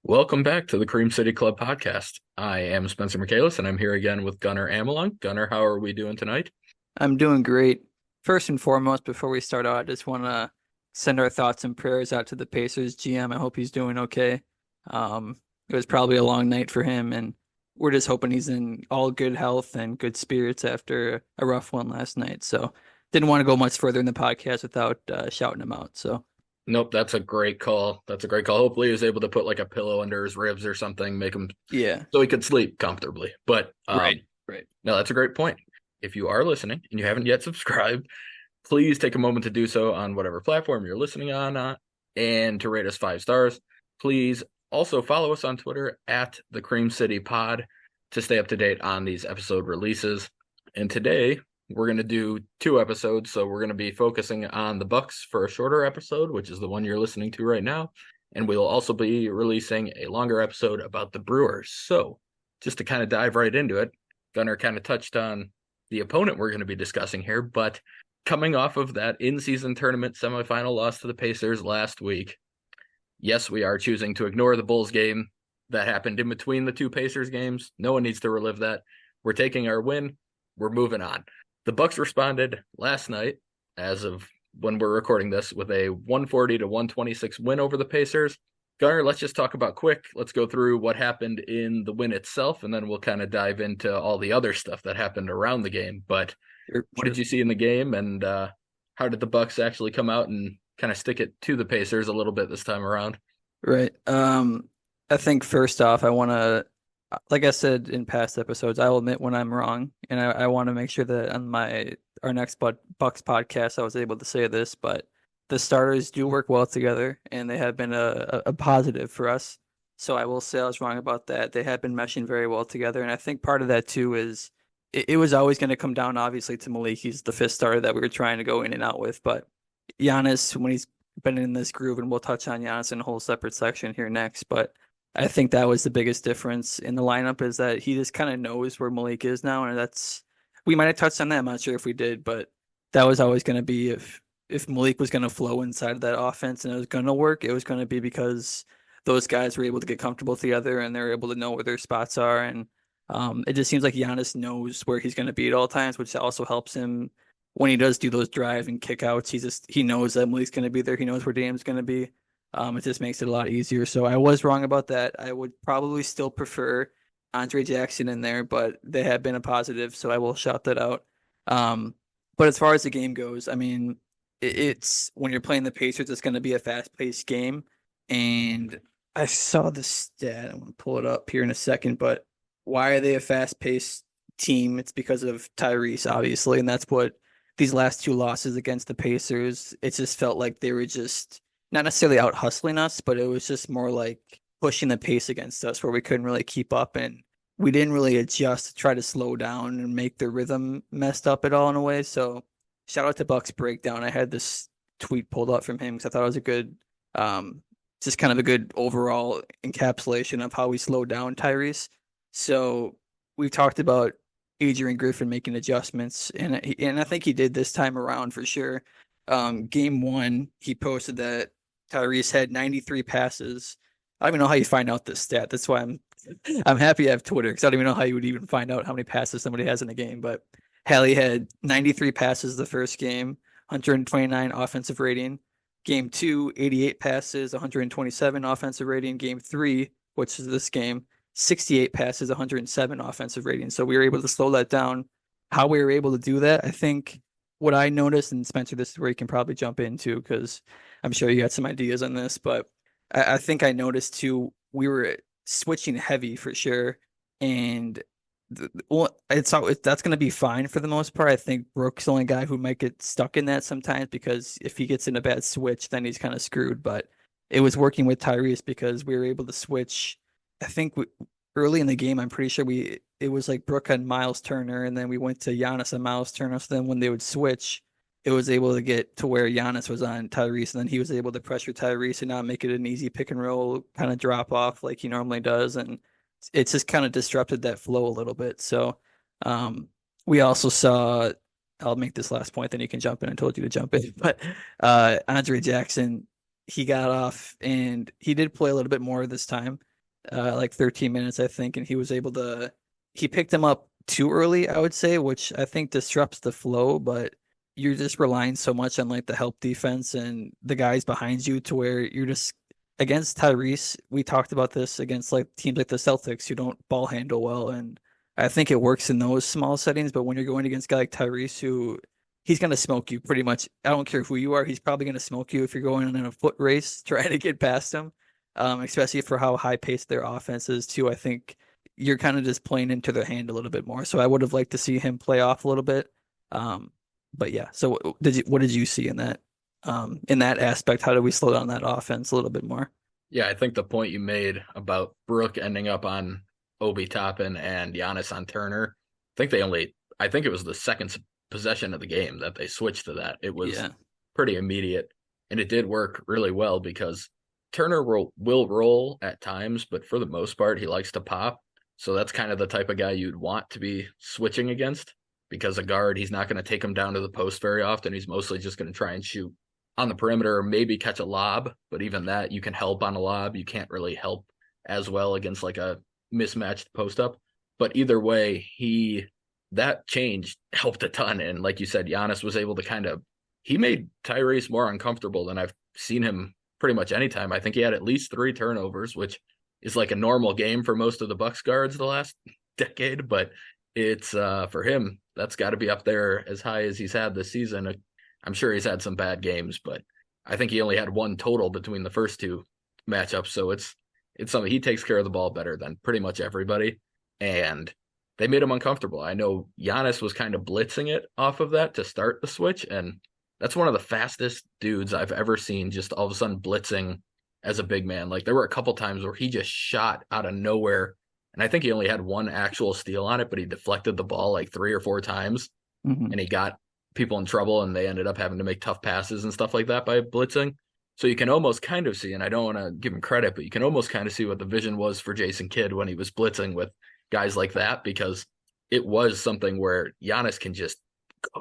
Welcome back to the Cream City Club podcast. I am Spencer Michaelis, and I'm here again with Gunnar Amelung. Gunnar, how are we doing tonight? I'm doing great. First and foremost, before we start out, I just want to send our thoughts and prayers out to the Pacers GM. I hope he's doing okay. It was probably a long night for him, and we're just hoping he's in all good health and good spirits after a rough one last night. So, didn't want to go much further in the podcast without shouting him out. So, Nope, that's a great call. That's a great call. Hopefully, he was able to put like a pillow under his ribs or something, make him yeah, so he could sleep comfortably. But right, right. no, that's a great point. If you are listening and you haven't yet subscribed, please take a moment to do so on whatever platform you're listening on, and to rate us 5 stars. Please also follow us on Twitter at the Cream City Pod to stay up to date on these episode releases. And today we're going to do 2 episodes, so we're going to be focusing on the Bucks for a shorter episode, which is the one you're listening to right now, and we'll also be releasing a longer episode about the Brewers. So just to kind of dive right into it, Gunnar kind of touched on the opponent we're going to be discussing here, but coming off of that in-season tournament semifinal loss to the Pacers last week, yes, we are choosing to ignore the Bulls game that happened in between the two Pacers games. No one needs to relive that. We're taking our win. We're moving on. The Bucks responded last night, as of when we're recording this, with a 140-126 win over the Pacers. Gunnar, let's just talk about quick. Let's go through what happened in the win itself, and then we'll kind of dive into all the other stuff that happened around the game. But what Sure. did you see in the game, and how did the Bucks actually come out and kind of stick it to the Pacers a little bit this time around? Right. I think first off, I want to, like I said in past episodes, I will admit when I'm wrong, and I want to make sure that on our next Bucks podcast, I was able to say this, but the starters do work well together, and they have been a positive for us. So I will say I was wrong about that. They have been meshing very well together, and I think part of that too is it was always going to come down, obviously, to Malik. He's the fifth starter that we were trying to go in and out with, but Giannis, when he's been in this groove, and we'll touch on Giannis in a whole separate section here next. But I think that was the biggest difference in the lineup is that he just kind of knows where Malik is now, and that's we might have touched on that. I'm not sure if we did, but that was always going to be if Malik was going to flow inside of that offense and it was going to work, it was going to be because those guys were able to get comfortable together and they're able to know where their spots are. And it just seems like Giannis knows where he's going to be at all times, which also helps him when he does do those drive and kickouts. He knows that Malik's going to be there. He knows where Dame's going to be. It just makes it a lot easier. So I was wrong about that. I would probably still prefer Andre Jackson in there, but they have been a positive, so I will shout that out. But as far as the game goes, I mean, it's when you're playing the Pacers, it's going to be a fast-paced game. And I saw the stat. I'm going to pull it up here in a second, but why are they a fast-paced team? It's because of Tyrese, obviously, and that's what these last two losses against the Pacers, it just felt like they were just not necessarily out hustling us, but it was just more like pushing the pace against us where we couldn't really keep up and we didn't really adjust to try to slow down and make the rhythm messed up at all in a way. So shout out to Buck's breakdown. I had this tweet pulled up from him because I thought it was a good, just kind of a good overall encapsulation of how we slowed down Tyrese. So we've talked about Adrian Griffin making adjustments, and I think he did this time around for sure. Game one, he posted that Tyrese had 93 passes. I don't even know how you find out this stat. That's why I'm happy I have Twitter because I don't even know how you would even find out how many passes somebody has in a game. But Hallie had 93 passes the first game, 129 offensive rating. Game two, 88 passes, 127 offensive rating. Game three, which is this game, 68 passes, 107 offensive rating. So we were able to slow that down. How we were able to do that, I think what I noticed, and Spencer, this is where you can probably jump into because I'm sure you got some ideas on this, but I think I noticed too, we were switching heavy for sure. And that's going to be fine for the most part. I think Brooks the only guy who might get stuck in that sometimes because if he gets in a bad switch, then he's kind of screwed. But it was working with Tyrese because we were able to switch. I think early in the game, I'm pretty sure it was like Brooke and Miles Turner, and then we went to Giannis and Miles Turner. So then when they would switch, it was able to get to where Giannis was on Tyrese, and then he was able to pressure Tyrese and not make it an easy pick and roll kind of drop off like he normally does. And it's just kind of disrupted that flow a little bit. So we also saw, I'll make this last point, then you can jump in. I told you to jump in, but Andre Jackson, he got off and he did play a little bit more this time. like 13 minutes, I think, and he picked him up too early, I would say, which I think disrupts the flow, but you're just relying so much on like the help defense and the guys behind you to where you're just against Tyrese. We talked about this against like teams like the Celtics who don't ball handle well, and I think it works in those small settings, but when you're going against a guy like Tyrese who he's going to smoke you pretty much. I don't care who you are. He's probably going to smoke you if you're going in a foot race trying to get past him, especially for how high paced their offense is, too. I think you're kind of just playing into their hand a little bit more. So I would have liked to see him play off a little bit. Um, but yeah, so what did you see in that aspect? How do we slow down that offense a little bit more? Yeah, I think the point you made about Brook ending up on Obi Toppin and Giannis on Turner, I think it was the second possession of the game that they switched to that. It was Yeah. pretty immediate, and it did work really well because Turner will roll at times, but for the most part, he likes to pop. So that's kind of the type of guy you'd want to be switching against because a guard, he's not going to take him down to the post very often. He's mostly just going to try and shoot on the perimeter or maybe catch a lob. But even that, you can help on a lob. You can't really help as well against like a mismatched post up. But either way, that change helped a ton. And like you said, Giannis was able to he made Tyrese more uncomfortable than I've seen him pretty much anytime. I think he had at least 3 turnovers, which is like a normal game for most of the Bucks guards the last decade, but it's for him, that's got to be up there as high as he's had this season. I'm sure he's had some bad games, but I think he only had one total between the first two matchups. So it's something he takes care of the ball better than pretty much everybody. And they made him uncomfortable. I know Giannis was kind of blitzing it off of that to start the switch. And that's one of the fastest dudes I've ever seen just all of a sudden blitzing as a big man. Like there were a couple times where he just shot out of nowhere. And I think he only had one actual steal on it, but he deflected the ball like 3 or 4 times Hmm. and he got people in trouble and they ended up having to make tough passes and stuff like that by blitzing. So you can almost kind of see, and I don't want to give him credit, but you can almost kind of see what the vision was for Jason Kidd when he was blitzing with guys like that, because it was something where Giannis can just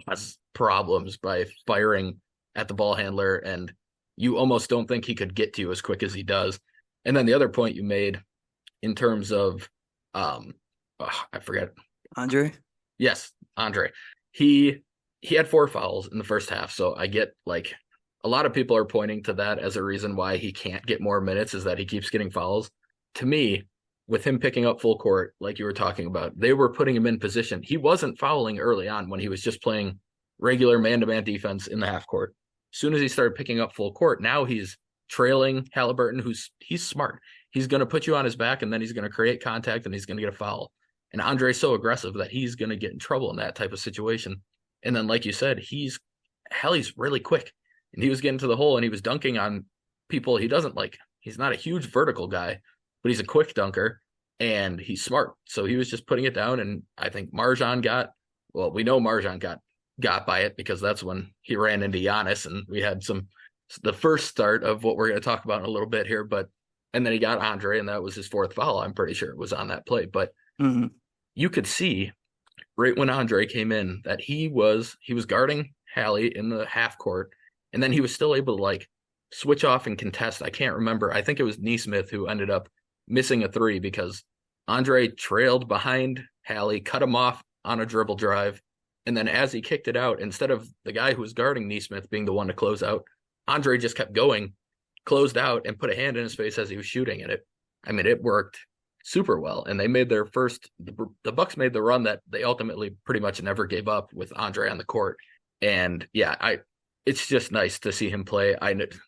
cause problems by firing at the ball handler, and you almost don't think he could get to you as quick as he does. And then the other point you made in terms of, I forget. Andre? Yes, Andre. He he had 4 fouls in the first half, so I get like a lot of people are pointing to that as a reason why he can't get more minutes is that he keeps getting fouls. To me, with him picking up full court, like you were talking about, they were putting him in position. He wasn't fouling early on when he was just playing regular man-to-man defense in the half court. As soon as he started picking up full court, now he's trailing Halliburton, he's smart. He's going to put you on his back, and then he's going to create contact, and he's going to get a foul. And Andre's so aggressive that he's going to get in trouble in that type of situation. And then, like you said, he's really quick, and he was getting to the hole and he was dunking on people. He's not a huge vertical guy, but he's a quick dunker and he's smart. So he was just putting it down. And I think we know Marjan got by it because that's when he ran into Giannis and we had the first start of what we're going to talk about in a little bit here. And then he got Andre, and that was his 4th foul. I'm pretty sure it was on that play, but Hmm. you could see right when Andre came in that he was guarding Hallie in the half court, and then he was still able to like switch off and contest. I can't remember. I think it was Neesmith who ended up missing a 3 because Andre trailed behind Hallie, cut him off on a dribble drive, and then as he kicked it out, instead of the guy who was guarding Neesmith being the one to close out, Andre just kept going, closed out, and put a hand in his face as he was shooting. And it worked super well. And they made the Bucks made the run that they ultimately pretty much never gave up with Andre on the court. And yeah, it's just nice to see him play.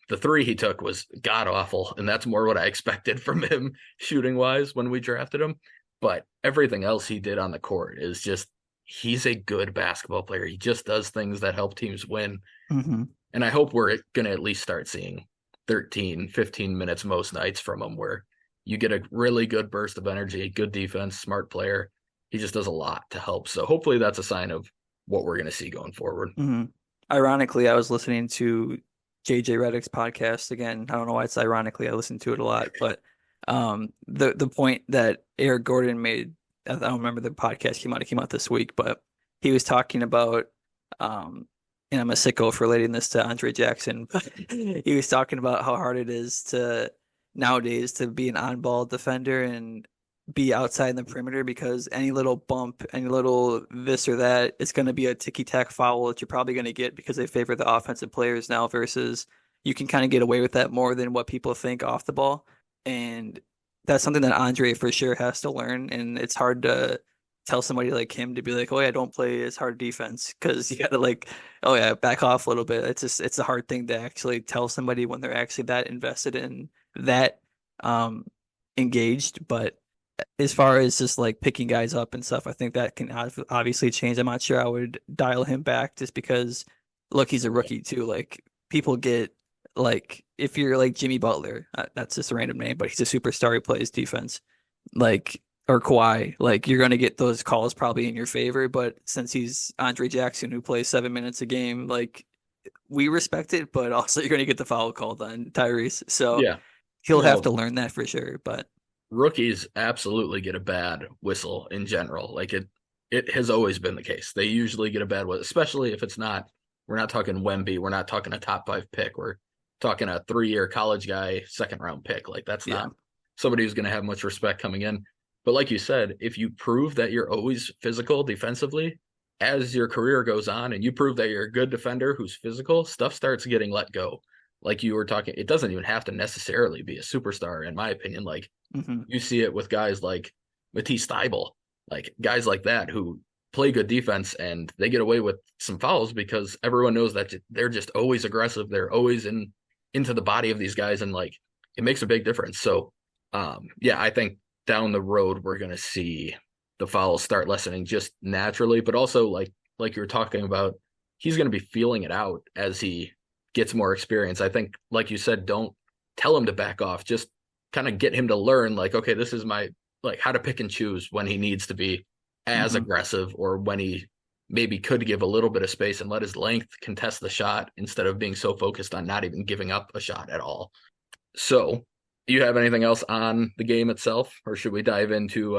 The 3 he took was god awful, and that's more what I expected from him shooting wise when we drafted him. But everything else he did on the court is just, he's a good basketball player. He just does things that help teams win. Hmm. And I hope we're going to at least start seeing 13, 15 minutes most nights from him where you get a really good burst of energy, good defense, smart player. He just does a lot to help. So hopefully that's a sign of what we're going to see going forward. Hmm. Ironically, I was listening to JJ Redick's podcast again. I don't know why it's ironically. I listen to it a lot, but the point that Eric Gordon made, I don't remember the podcast. He might have came out this week, but he was talking about and I'm a sicko for relating this to Andre Jackson. He was talking about how hard it is to nowadays to be an on-ball defender and be outside in the perimeter because any little bump, any little this or that, it's going to be a ticky-tack foul that you're probably going to get because they favor the offensive players now versus you can kind of get away with that more than what people think off the ball. And that's something that Andre for sure has to learn. And it's hard to tell somebody like him to be like, oh yeah, don't play as hard defense because you got to like, oh yeah, back off a little bit. It's a hard thing to actually tell somebody when they're actually that invested in that um engaged. But as far as just like picking guys up and stuff, I think that can obviously change. I'm not sure I would dial him back just because look, he's a rookie too. Like people get like if you're like Jimmy Butler, that's just a random name, but he's a superstar. He plays defense. Like or Kawhi, like you're gonna get those calls probably in your favor. But since he's Andre Jackson who plays 7 minutes a game, like we respect it, but also you're gonna get the foul called on Tyrese. So Yeah. he'll have to Well, learn that for sure. But rookies absolutely get a bad whistle in general. Like it has always been the case. They usually get a bad whistle, especially if it's not, we're not talking Wemby, we're not talking a top 5 pick. We're talking a 3-year college guy, second round pick. Like that's yeah. not somebody who's going to have much respect coming in. But like you said, if you prove that you're always physical defensively as your career goes on and you prove that you're a good defender who's physical, stuff starts getting let go. Like you were talking, it doesn't even have to necessarily be a superstar, in my opinion. Like Hmm. you see it with guys like Matisse Thybulle, like guys like that who play good defense and they get away with some fouls because everyone knows that they're just always aggressive. They're always into the body of these guys, and like it makes a big difference. So, yeah, I think down the road we're gonna see the fouls start lessening just naturally, but also like you were talking about, he's gonna be feeling it out as he gets more experience. I think, like you said, don't tell him to back off. Just kind of get him to learn, like, okay, this is my like how to pick and choose when he needs to be as Hmm. aggressive or when he maybe could give a little bit of space and let his length contest the shot instead of being so focused on not even giving up a shot at all. So, do you have anything else on the game itself, or should we dive into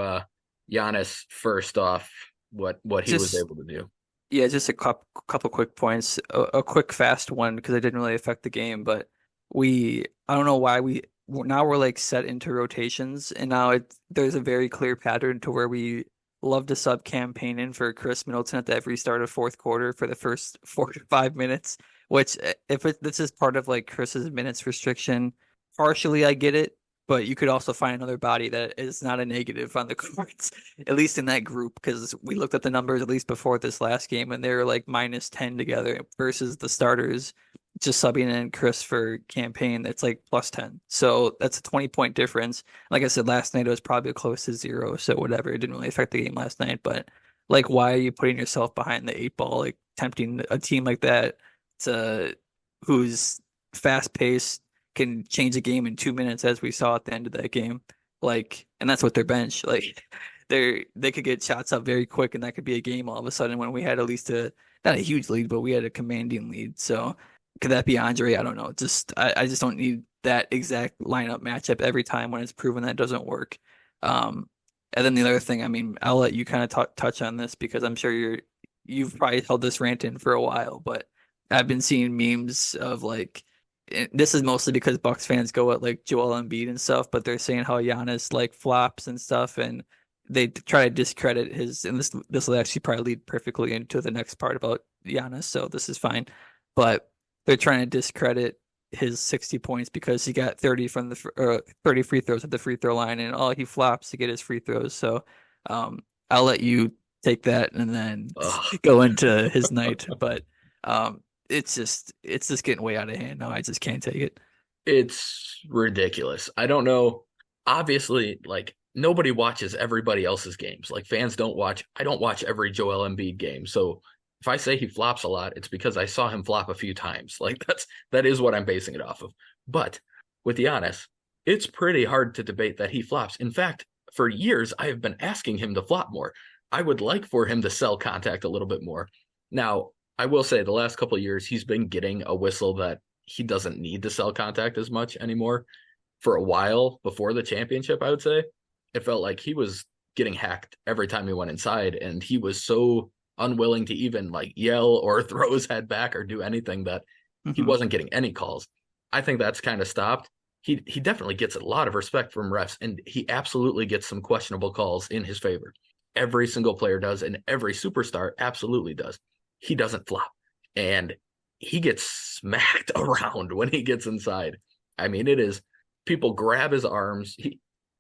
Giannis first off? What he was Just able to do? yeah, just a couple quick points. A quick fast one because it didn't really affect the game, but I don't know why now we're like set into rotations, and now there's a very clear pattern to where we love to sub campaign in for Chris Middleton at the every start of fourth quarter for the first 4 to 5 minutes. Which if this is part of like Chris's minutes restriction, partially I get it, but you could also find another body that is not a negative on the courts, at least in that group, because we looked at the numbers at least before this last game, and they were like -10 together versus the starters just subbing in Chris for campaign that's like +10. So that's a 20-point difference. Like I said, last night it was probably close to zero, so whatever. It didn't really affect the game last night, but like, why are you putting yourself behind the 8 ball, like tempting a team like that to who's fast paced can change a game in 2 minutes, as we saw at the end of that game. Like, and that's what their bench. Like, they could get shots up very quick, and that could be a game all of a sudden when we had at least a not a huge lead, but we had a commanding lead. So could that be Andre? I don't know. I just don't need that exact lineup matchup every time when it's proven that doesn't work. Um, and then the other thing, I mean, I'll let you kind of touch on this because I'm sure you've probably held this rant in for a while, but I've been seeing memes of like this is mostly because Bucks fans go at like Joel Embiid and stuff, but they're saying how Giannis like flops and stuff, and they try to discredit his. And this will actually probably lead perfectly into the next part about Giannis, so this is fine. But they're trying to discredit his 60 points because he got 30 from the 30 free throws at the free throw line, and he flops to get his free throws. So I'll let you take that and then Ugh. go into his night, but um, it's just getting way out of hand now. I just can't take it. It's ridiculous. I don't know. Obviously, like nobody watches everybody else's games. Like fans don't watch. I don't watch every Joel Embiid game. So if I say he flops a lot, it's because I saw him flop a few times. Like that is what I'm basing it off of. But with Giannis, it's pretty hard to debate that he flops. In fact, for years I have been asking him to flop more. I would like for him to sell contact a little bit more. Now, I will say the last couple of years he's been getting a whistle that he doesn't need to sell contact as much anymore. For a while before the championship, I would say it felt like he was getting hacked every time he went inside, and he was so unwilling to even like yell or throw his head back or do anything that he Hmm. wasn't getting any calls. I think that's kind of stopped. he definitely gets a lot of respect from refs, and he absolutely gets some questionable calls in his favor. Every single player does, and every superstar absolutely does. He doesn't flop, and he gets smacked around when he gets inside. I mean, it is people grab his arms.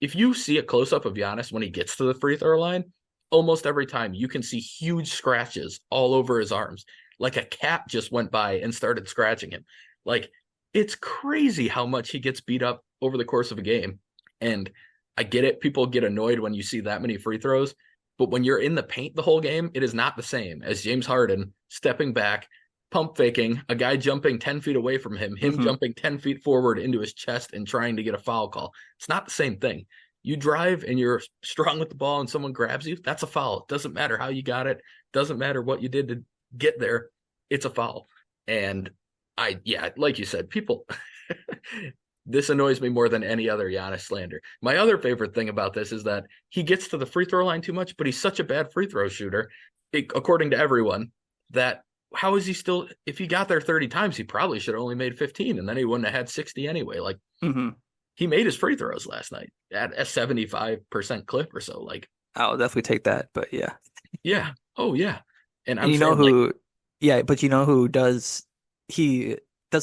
If you see a close up of Giannis when he gets to the free throw line, almost every time you can see huge scratches all over his arms, like a cat just went by and started scratching him. Like it's crazy how much he gets beat up over the course of a game. And I get it. People get annoyed when you see that many free throws. But when you're in the paint the whole game, it is not the same as James Harden stepping back, pump faking, a guy jumping 10 feet away from him, him Hmm. jumping 10 feet forward into his chest and trying to get a foul call. It's not the same thing. You drive and you're strong with the ball and someone grabs you, that's a foul. It doesn't matter how you got it, doesn't matter what you did to get there, it's a foul. And yeah, like you said, people, this annoys me more than any other Giannis slander. My other favorite thing about this is that he gets to the free throw line too much, but he's such a bad free throw shooter, according to everyone, that how is he still, if he got there 30 times, he probably should have only made 15 and then he wouldn't have had 60 anyway. Like Hmm. he made his free throws last night at a 75% clip or so. Like, I'll definitely take that. But yeah. yeah. Oh, yeah. And And I'm saying, like, yeah, but you know who he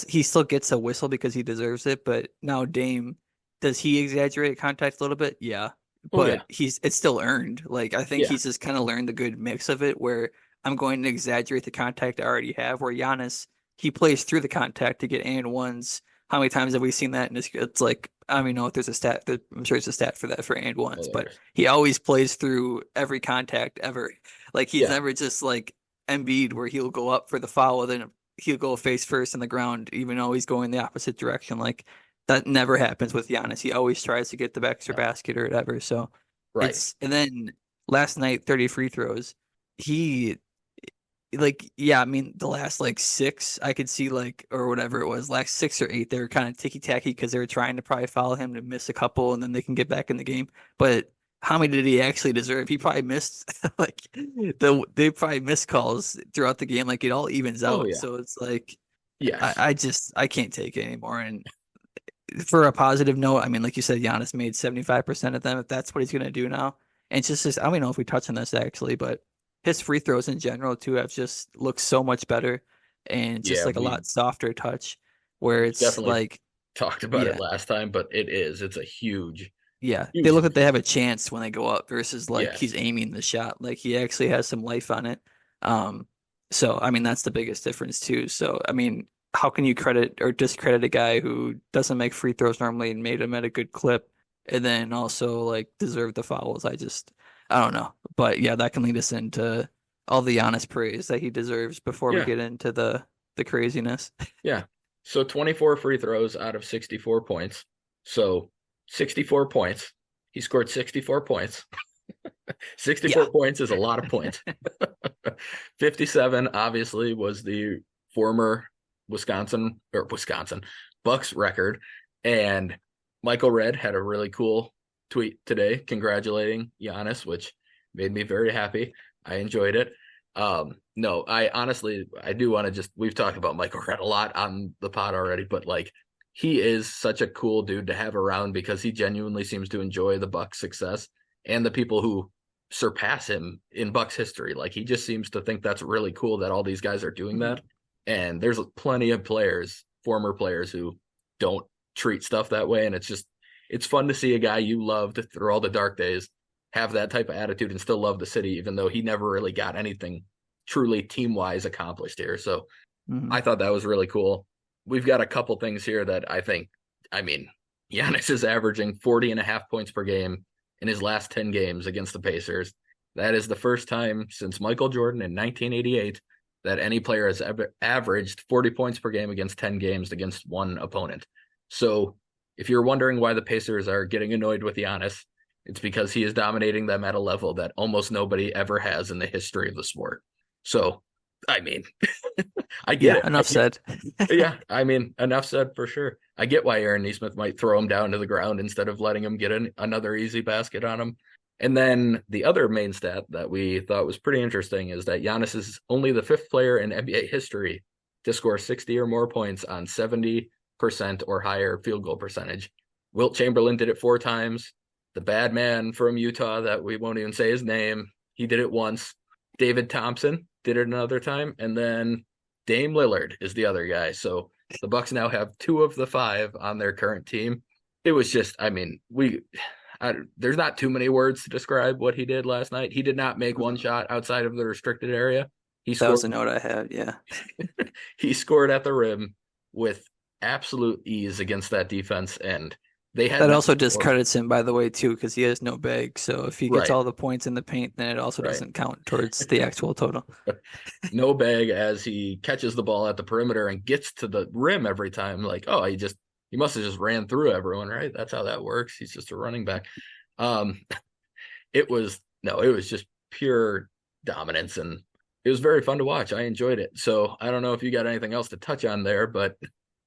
he still gets a whistle because he deserves it, but now Dame, does he exaggerate contact a little bit? Yeah. oh, yeah. But it's still earned. Like I think Yeah. he's just kind of learned the good mix of it where I'm going to exaggerate the contact I already have, where Giannis, he plays through the contact to get and ones. How many times have we seen that? And it's like, I don't even know if there's a stat. I'm sure there's a stat for that for and Oh, ones, there but is. he always plays through every contact ever. Like he's Yeah. never just like Embiid where he'll go up for the foul, then he'll go face first in the ground, even though he's going the opposite direction. Like that never happens with Giannis. He always tries to get the extra No. basket or whatever. So Right. and then last night, 30 free throws. He like yeah, I mean the last like six I could see like or whatever it was, last six or eight, they were kind of ticky tacky because they were trying to probably follow him to miss a couple and then they can get back in the game. But how many did he actually deserve? He probably missed like they probably missed calls throughout the game. Like it all evens Oh, out. yeah. So it's like Yes. I can't take it anymore. And for a positive note, I mean, like you said, Giannis made 75% of them. If that's what he's gonna do now, and it's just I don't even know if we touched on this actually, but his free throws in general too have just looked so much better and just Yeah. like a We lot softer touch, where it's definitely like, talked about it yeah, last time, but it's a huge, yeah, they huge look like they difference. have a chance when they go up versus like he's Yes. aiming the shot, like he actually has some life on it. Um, so I mean that's the biggest difference too. So I mean, how can you credit or discredit a guy who doesn't make free throws normally and made them at a good clip, and then also like deserve the fouls? I don't know, but yeah, that can lead us into all the honest praise that he deserves before we Yeah. get into the craziness. Yeah. So 24 free throws out of 64 points. So 64 points. He scored 64 points. Yeah. 64 points is a lot of points. 57 obviously was the former Wisconsin Bucks record. And Michael Redd had a really cool tweet today congratulating Giannis, which made me very happy. I enjoyed it. No, I honestly, I do want to just, we've talked about Michael Redd a lot on the pod already, but like he is such a cool dude to have around because he genuinely seems to enjoy the Bucks success and the people who surpass him in Bucks history. Like he just seems to think that's really cool that all these guys are doing Mhm. that. And there's plenty of players, former players, who don't treat stuff that way. And it's fun to see a guy you loved through all the dark days have that type of attitude and still love the city, even though he never really got anything truly team wise accomplished here. So Mhm. I thought that was really cool. We've got a couple things here that I think, I mean, Giannis is averaging 40 and a half points per game in his last 10 games against the Pacers. That is the first time since Michael Jordan in 1988 that any player has ever averaged 40 points per game against 10 games against one opponent. So if you're wondering why the Pacers are getting annoyed with Giannis, it's because he is dominating them at a level that almost nobody ever has in the history of the sport. So, I mean, I get Yeah, it. enough said. Yeah, I mean, enough said for sure. I get why Aaron Nesmith might throw him down to the ground instead of letting him get another easy basket on him. And then the other main stat that we thought was pretty interesting is that Giannis is only the fifth player in NBA history to score 60 or more points on 70 or higher field goal percentage. Wilt Chamberlain did it 4 times. The bad man from Utah that we won't even say his name, he did it once. David Thompson did it another time, and then Dame Lillard is the other guy. So the Bucks now have 2 of the 5 on their current team. It was just, I mean, there's not too many words to describe what he did last night. He did not make one shot outside of the restricted area. He That was scored. a note I had. Yeah. He scored at the rim with absolute ease against that defense, and they had That not also scored. discredits him, by the way, too, because he has no bag. So if he gets Right, all the points in the paint, then it also right. doesn't count towards the actual total. No bag as he catches the ball at the perimeter and gets to the rim every time. Like, oh, he must have just ran through everyone, right? That's how that works. He's just a running back. Um, it was no, it was just pure dominance, and it was very fun to watch. I enjoyed it. So I don't know if you got anything else to touch on there, but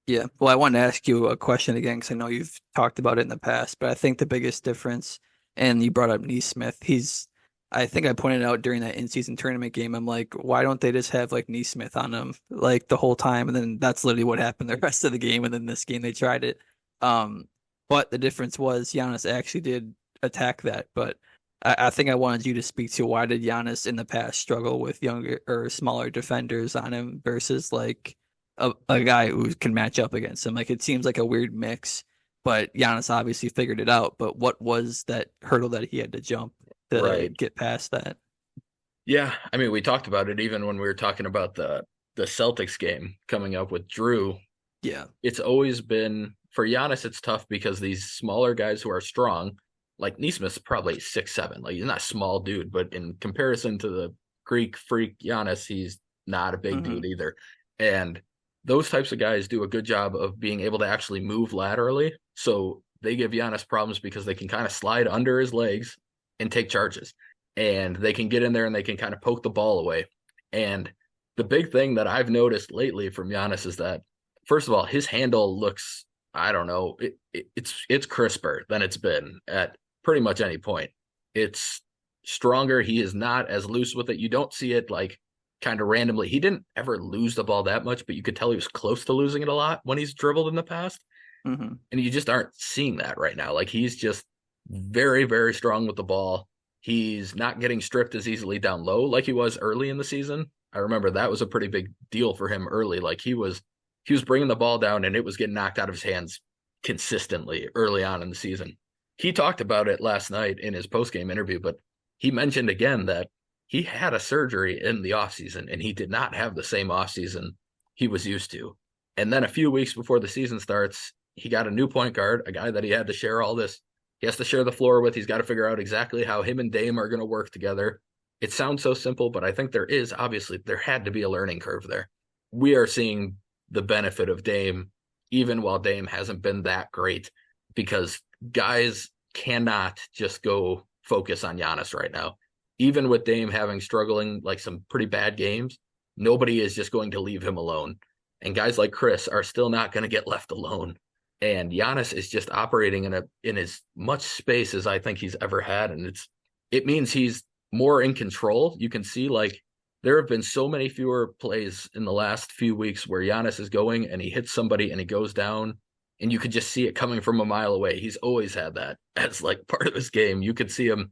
Yeah. Well, I wanted to ask you a question again because I know you've talked about it in the past, but I think the biggest difference, and you brought up Neesmith, I think I pointed out during that in-season tournament game, I'm like, why don't they just have like Neesmith on him like the whole time? And then that's literally what happened the rest of the game. And then this game they tried it. Um, but the difference was Giannis actually did attack that. But I think I wanted you to speak to why did Giannis in the past struggle with younger or smaller defenders on him versus like a guy who can match up against him. Like it seems like a weird mix, but Giannis obviously figured it out. But what was that hurdle that he had to jump to right. get past that? Yeah, I mean, we talked about it even when we were talking about the Celtics game coming up with Drew. Yeah. It's always been for Giannis, it's tough because these smaller guys who are strong, like Neesmith's probably 6'7". Like he's not a small dude, but in comparison to the Greek freak Giannis, he's not a big Hmm. dude either. And those types of guys do a good job of being able to actually move laterally. So they give Giannis problems because they can kind of slide under his legs and take charges. And they can get in there and they can kind of poke the ball away. And the big thing that I've noticed lately from Giannis is that, first of all, his handle looks, I don't know, it's crisper than it's been at pretty much any point. It's stronger. He is not as loose with it. You don't see it like kind of randomly. He didn't ever lose the ball that much, but you could tell he was close to losing it a lot when he's dribbled in the past. Hmm. And you just aren't seeing that right now. Like he's just very, very strong with the ball. He's not getting stripped as easily down low like he was early in the season. I remember that was a pretty big deal for him early. Like he was bringing the ball down and it was getting knocked out of his hands consistently early on in the season. He talked about it last night in his post-game interview, but he mentioned again that he had a surgery in the offseason and he did not have the same offseason he was used to. And then a few weeks before the season starts, he got a new point guard, a guy that he had to share all this. He has to share the floor with. He's got to figure out exactly how him and Dame are going to work together. It sounds so simple, but I think there had to be a learning curve there. We are seeing the benefit of Dame, even while Dame hasn't been that great, because guys cannot just go focus on Giannis right now. Even with Dame having struggling like some pretty bad games, nobody is just going to leave him alone. And guys like Chris are still not going to get left alone. And Giannis is just operating in as much space as I think he's ever had. And it means he's more in control. You can see like there have been so many fewer plays in the last few weeks where Giannis is going and he hits somebody and he goes down and you could just see it coming from a mile away. He's always had that as like part of his game. You could see him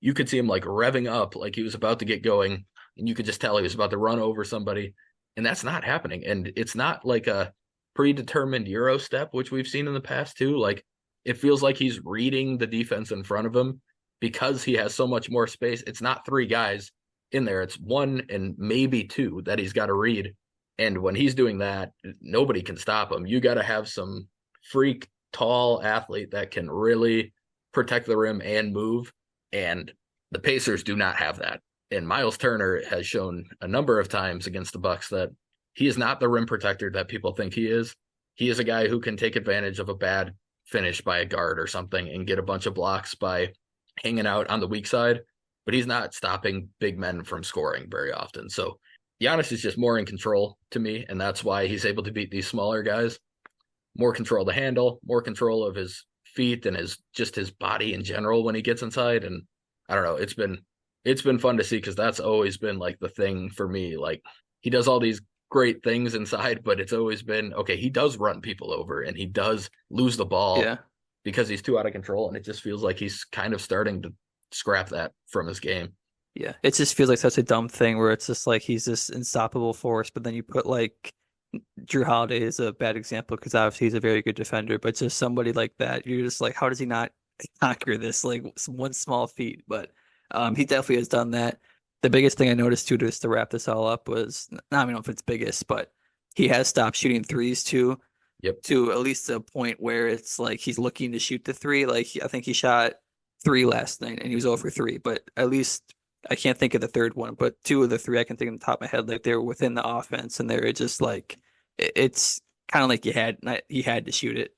like revving up like he was about to get going and you could just tell he was about to run over somebody. And that's not happening. And it's not like a predetermined Euro step, which we've seen in the past too. Like it feels like he's reading the defense in front of him because he has so much more space. It's not 3 guys in there. It's 1 and maybe 2 that he's got to read. And when he's doing that, nobody can stop him. You got to have some freak tall athlete that can really protect the rim and move. And the Pacers do not have that. And Miles Turner has shown a number of times against the Bucks that he is not the rim protector that people think he is. He is a guy who can take advantage of a bad finish by a guard or something and get a bunch of blocks by hanging out on the weak side, but he's not stopping big men from scoring very often. So Giannis is just more in control to me, and that's why he's able to beat these smaller guys. More control of the handle, more control of his feet and his body in general when he gets inside. And I don't know, it's been fun to see because that's always been like the thing for me. Like he does all these great things inside, but it's always been okay. He does run people over and he does lose the ball Yeah. because he's too out of control. And it just feels like he's kind of starting to scrap that from his game. Yeah. It just feels like such a dumb thing where it's just like he's this unstoppable force, but then you put like Drew Holiday is a bad example because obviously he's a very good defender, but just somebody like that, you're just like, how does he not conquer this like one small feat? But he definitely has done that. The biggest thing I noticed too, just to wrap this all up, was I don't know if it's biggest, but he has stopped shooting threes too, Yep. to at least a point where it's like he's looking to shoot the three. Like I think he shot three last night and he was over three, but at least I can't think of the third one, but two of the three I can think of on the top of my head, like they were within the offense and they're just like it's kind of like he had to shoot it.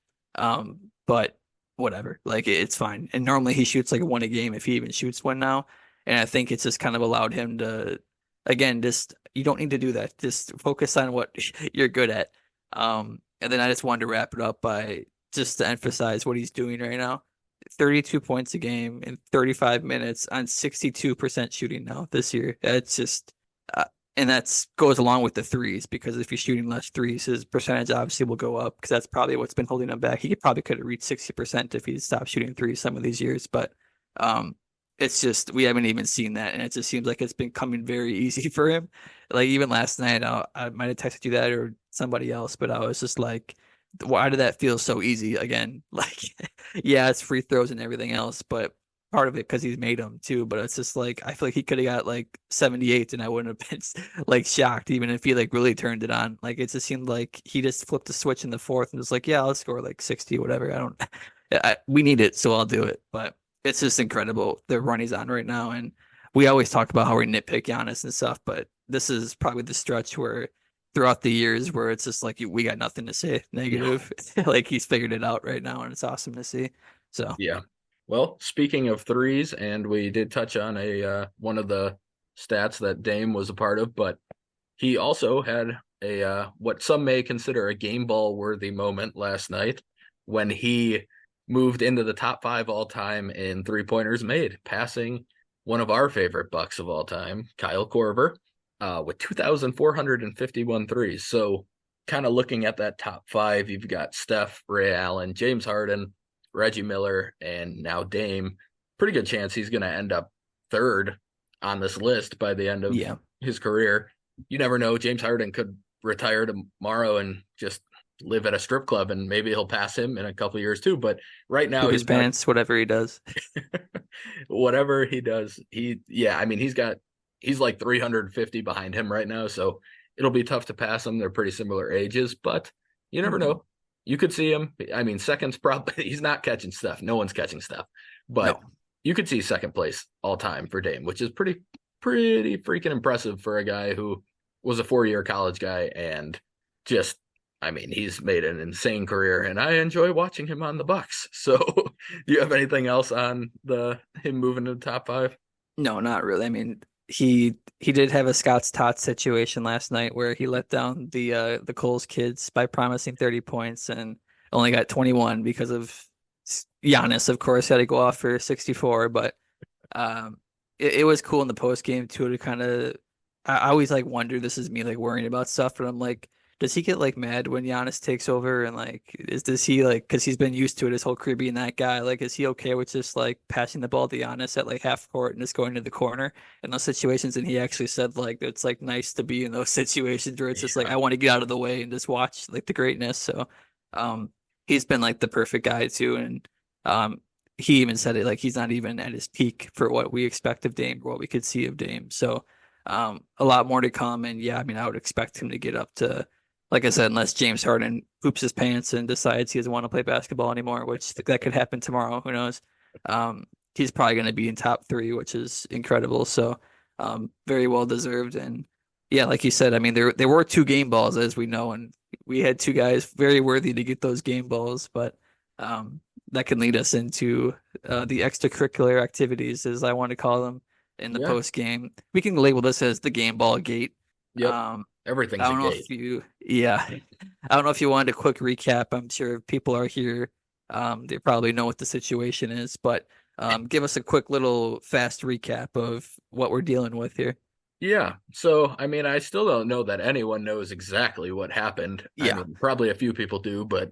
But whatever, like it's fine. And normally he shoots like one a game if he even shoots one now. And I think it's just kind of allowed him to, again, just you don't need to do that. Just focus on what you're good at. And then I just wanted to wrap it up by just to emphasize what he's doing right now. 32 points a game in 35 minutes on 62% shooting now this year. It's just, uh, and that's goes along with the threes because if he's shooting less threes, his percentage obviously will go up because that's probably what's been holding him back. He probably could have reached 60% if he stopped shooting threes some of these years, but um, it's just we haven't even seen that, and it just seems like it's been coming very easy for him. Like even last night, I might have texted you that or somebody else, but I was just like, why did that feel so easy again? Like, yeah, it's free throws and everything else, but part of it because he's made them too. But it's just like I feel like he could have got like 78 and I wouldn't have been like shocked even if he like really turned it on. Like it just seemed like he just flipped the switch in the fourth and was like, yeah, I'll score like 60, whatever. I don't, we need it, so I'll do it. But it's just incredible the run he's on right now. And we always talk about how we nitpick Giannis and stuff, but this is probably the stretch where throughout the years where it's just like we got nothing to say No. negative. Like he's figured it out right now, and it's awesome to see. So Yeah. Well, speaking of threes, and we did touch on a one of the stats that Dame was a part of, but he also had a what some may consider a game ball worthy moment last night when he moved into the top five all time in three pointers made, passing one of our favorite Bucks of all time, Kyle Korver, with 2,451 threes. So, kind of looking at that top five, you've got Steph, Ray Allen, James Harden, Reggie Miller, and now Dame. Pretty good chance he's going to end up third on this list by the end of yeah, his career. You never know. James Harden could retire tomorrow and just live at a strip club, and maybe he'll pass him in a couple of years too. But right now, poop his he's got pants, whatever he does. whatever he does. Yeah, I mean, he's like 350 behind him right now, so it'll be tough to pass him. They're pretty similar ages, but you never Mhm. know. You could see him. I mean, second's probably he's not catching stuff. No one's catching stuff, but No, you could see second place all time for Dame, which is pretty freaking impressive for a guy who was a 4-year college guy and just I mean, he's made an insane career and I enjoy watching him on the Bucks. So, do you have anything else on the him moving to the top 5? no, not really. I mean, he did have a Scott's Tots situation last night where he let down the Coles kids by promising 30 points and only got 21 because of Giannis, of course, had to go off for 64. But it was cool in the post game too to kind of. I always like wonder. This is me like worrying about stuff, but I'm like, does he get like mad when Giannis takes over and like does he like because he's been used to it his whole career being that guy? Like, is he okay with just like passing the ball to Giannis at like half court and just going to the corner in those situations? And he actually said like it's like nice to be in those situations where it's just like Yeah. I want to get out of the way and just watch like the greatness. So, um, he's been like the perfect guy too, and he even said it like he's not even at his peak for what we expect of Dame, or what we could see of Dame. So, a lot more to come. And yeah, I mean, I would expect him to get up to, like I said, unless James Harden poops his pants and decides he doesn't want to play basketball anymore, which that could happen tomorrow. Who knows? He's probably going to be in top three, which is incredible. So, very well deserved. And yeah, like you said, I mean, there were two game balls as we know, and we had two guys very worthy to get those game balls, but um, that can lead us into the extracurricular activities, as I want to call them, in the Yeah. post game. We can label this as the game ball gate. Yep. Um, I Everything's a don't know gate. if you, yeah, I don't know if you wanted a quick recap. I'm sure people are here. They probably know what the situation is, but give us a quick little fast recap of what we're dealing with here. Yeah. So, I mean, I still don't know that anyone knows exactly what happened. I Yeah. mean, probably a few people do, but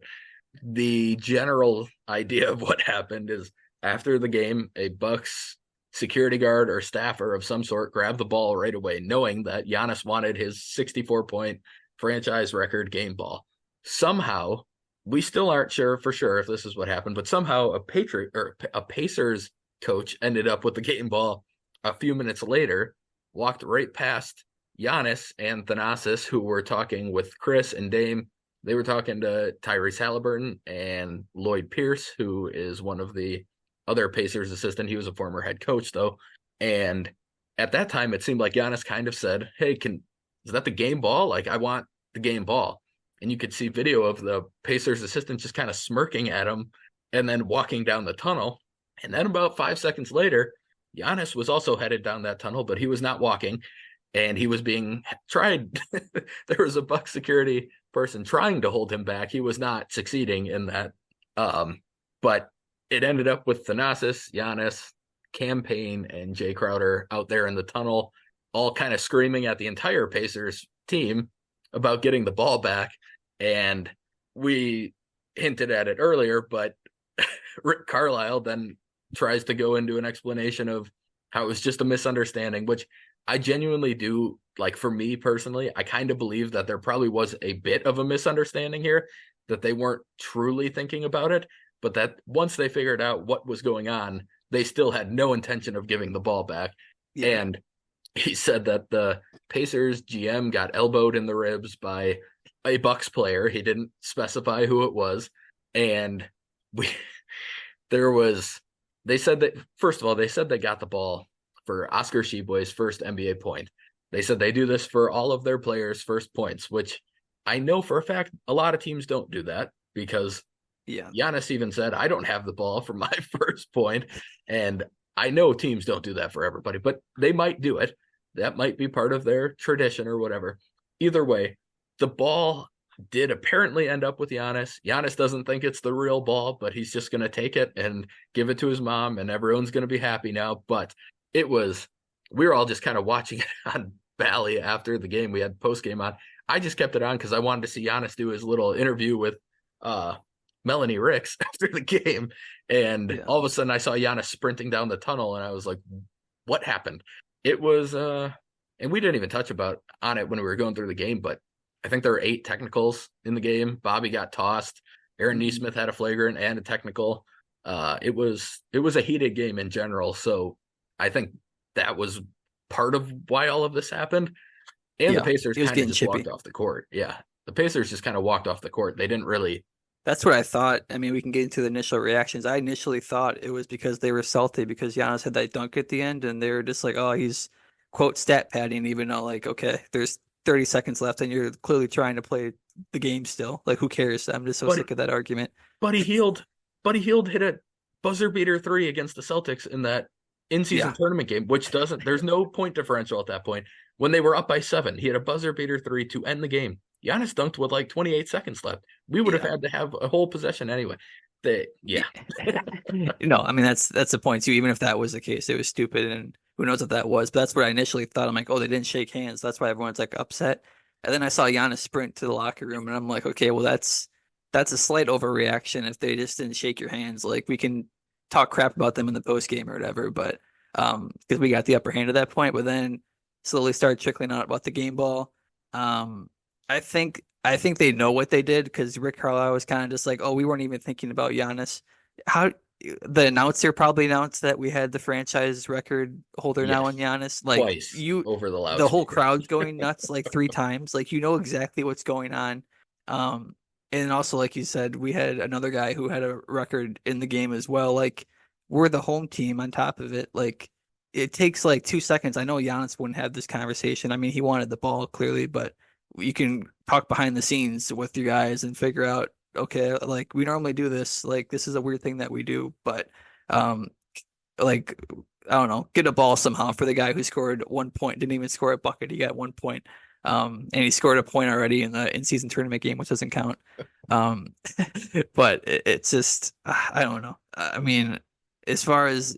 the general idea of what happened is after the game, a Bucks security guard or staffer of some sort grabbed the ball right away, knowing that Giannis wanted his 64-point franchise record game ball. Somehow, we still aren't sure for sure if this is what happened, but somehow a Patriot or a Pacers coach ended up with the game ball a few minutes later, walked right past Giannis and Thanasis, who were talking with Chris and Dame. They were talking to Tyrese Halliburton and Lloyd Pierce, who is one of the other Pacers assistant. He was a former head coach, though. And at that time, it seemed like Giannis kind of said, "Hey, is that the game ball? Like, I want the game ball." And you could see video of the Pacers assistant just kind of smirking at him and then walking down the tunnel. And then about 5 seconds later, Giannis was also headed down that tunnel, but he was not walking and he was being tried. There was a Buck security person trying to hold him back. He was not succeeding in that. But it ended up with Thanasis, Giannis, Campaign, and Jay Crowder out there in the tunnel, all kind of screaming at the entire Pacers team about getting the ball back. And we hinted at it earlier, but Rick Carlisle then tries to go into an explanation of how it was just a misunderstanding, which I genuinely do. Like, for me personally, I kind of believe that there probably was a bit of a misunderstanding here, that they weren't truly thinking about it, but that once they figured out what was going on, they still had no intention of giving the ball back. Yeah. And he said that the Pacers GM got elbowed in the ribs by a Bucks player. He didn't specify who it was. And we there was they said that, first of all, they said they got the ball for Oscar Tshiebwe's first NBA point. They said they do this for all of their players' first points, which I know for a fact a lot of teams don't do that, because Yeah. Giannis even said, "I don't have the ball for my first point." And I know teams don't do that for everybody, but they might do it. That might be part of their tradition or whatever. Either way, the ball did apparently end up with Giannis. Giannis doesn't think it's the real ball, but he's just going to take it and give it to his mom, and everyone's going to be happy now. But it was, we were all just kind of watching it on Bally after the game. We had post game on. I just kept it on because I wanted to see Giannis do his little interview with uh, Melanie Ricks after the game. And Yeah. all of a sudden I saw Giannis sprinting down the tunnel and I was like, what happened? It was and we didn't even touch about on it when we were going through the game, but I think there were 8 technicals in the game. Bobby got tossed. Aaron Mhm. Nesmith had a flagrant and a technical. It was a heated game in general. So I think that was part of why all of this happened. And the Yeah. Pacers He was kind of getting just walked chippy. off the court. Yeah. The Pacers just kind of walked off the court. They didn't really. That's what I thought. I mean, we can get into the initial reactions. I initially thought it was because they were salty because Giannis had that dunk at the end, and they were just like, "Oh, he's quote stat padding," even though like, okay, there's 30 seconds left, and you're clearly trying to play the game still. Like, who cares? I'm just so But sick of that argument. Buddy Hield, Buddy Hield hit a buzzer beater three against the Celtics in that in-season Yeah, tournament game, which doesn't. There's no point differential at that point. When they were up by 7, he had a buzzer beater three to end the game. Giannis dunked with like 28 seconds left. We would have yeah. had to have a whole possession anyway. Yeah, No, I mean that's the point too. Even if that was the case, it was stupid, and who knows what that was. But that's what I initially thought. I'm like, oh, they didn't shake hands. That's why everyone's like upset. And then I saw Giannis sprint to the locker room, and I'm like, okay, well that's a slight overreaction if they just didn't shake your hands. Like we can talk crap about them in the post game or whatever, but because we got the upper hand at that point. But then slowly started trickling out about the game ball. Um, I think they know what they did because Rick Carlisle was kind of just like, oh, we weren't even thinking about Giannis. How the announcer probably announced that we had the franchise record holder now yes, on Giannis. Like twice over the the whole loudspeaker. crowd's going nuts like 3 times. Like you know exactly what's going on. Um, and also like you said, we had another guy who had a record in the game as well. Like we're the home team on top of it. Like it takes like 2 seconds. I know Giannis wouldn't have this conversation. I mean, he wanted the ball clearly, but you can talk behind the scenes with your guys and figure out, okay, like we normally do this. Like this is a weird thing that we do, but um, like I don't know, get a ball somehow for the guy who scored 1 point, didn't even score a bucket. He got 1 point. And he scored a point already in the in-season tournament game, which doesn't count. Um, but it's just I don't know. I mean, as far as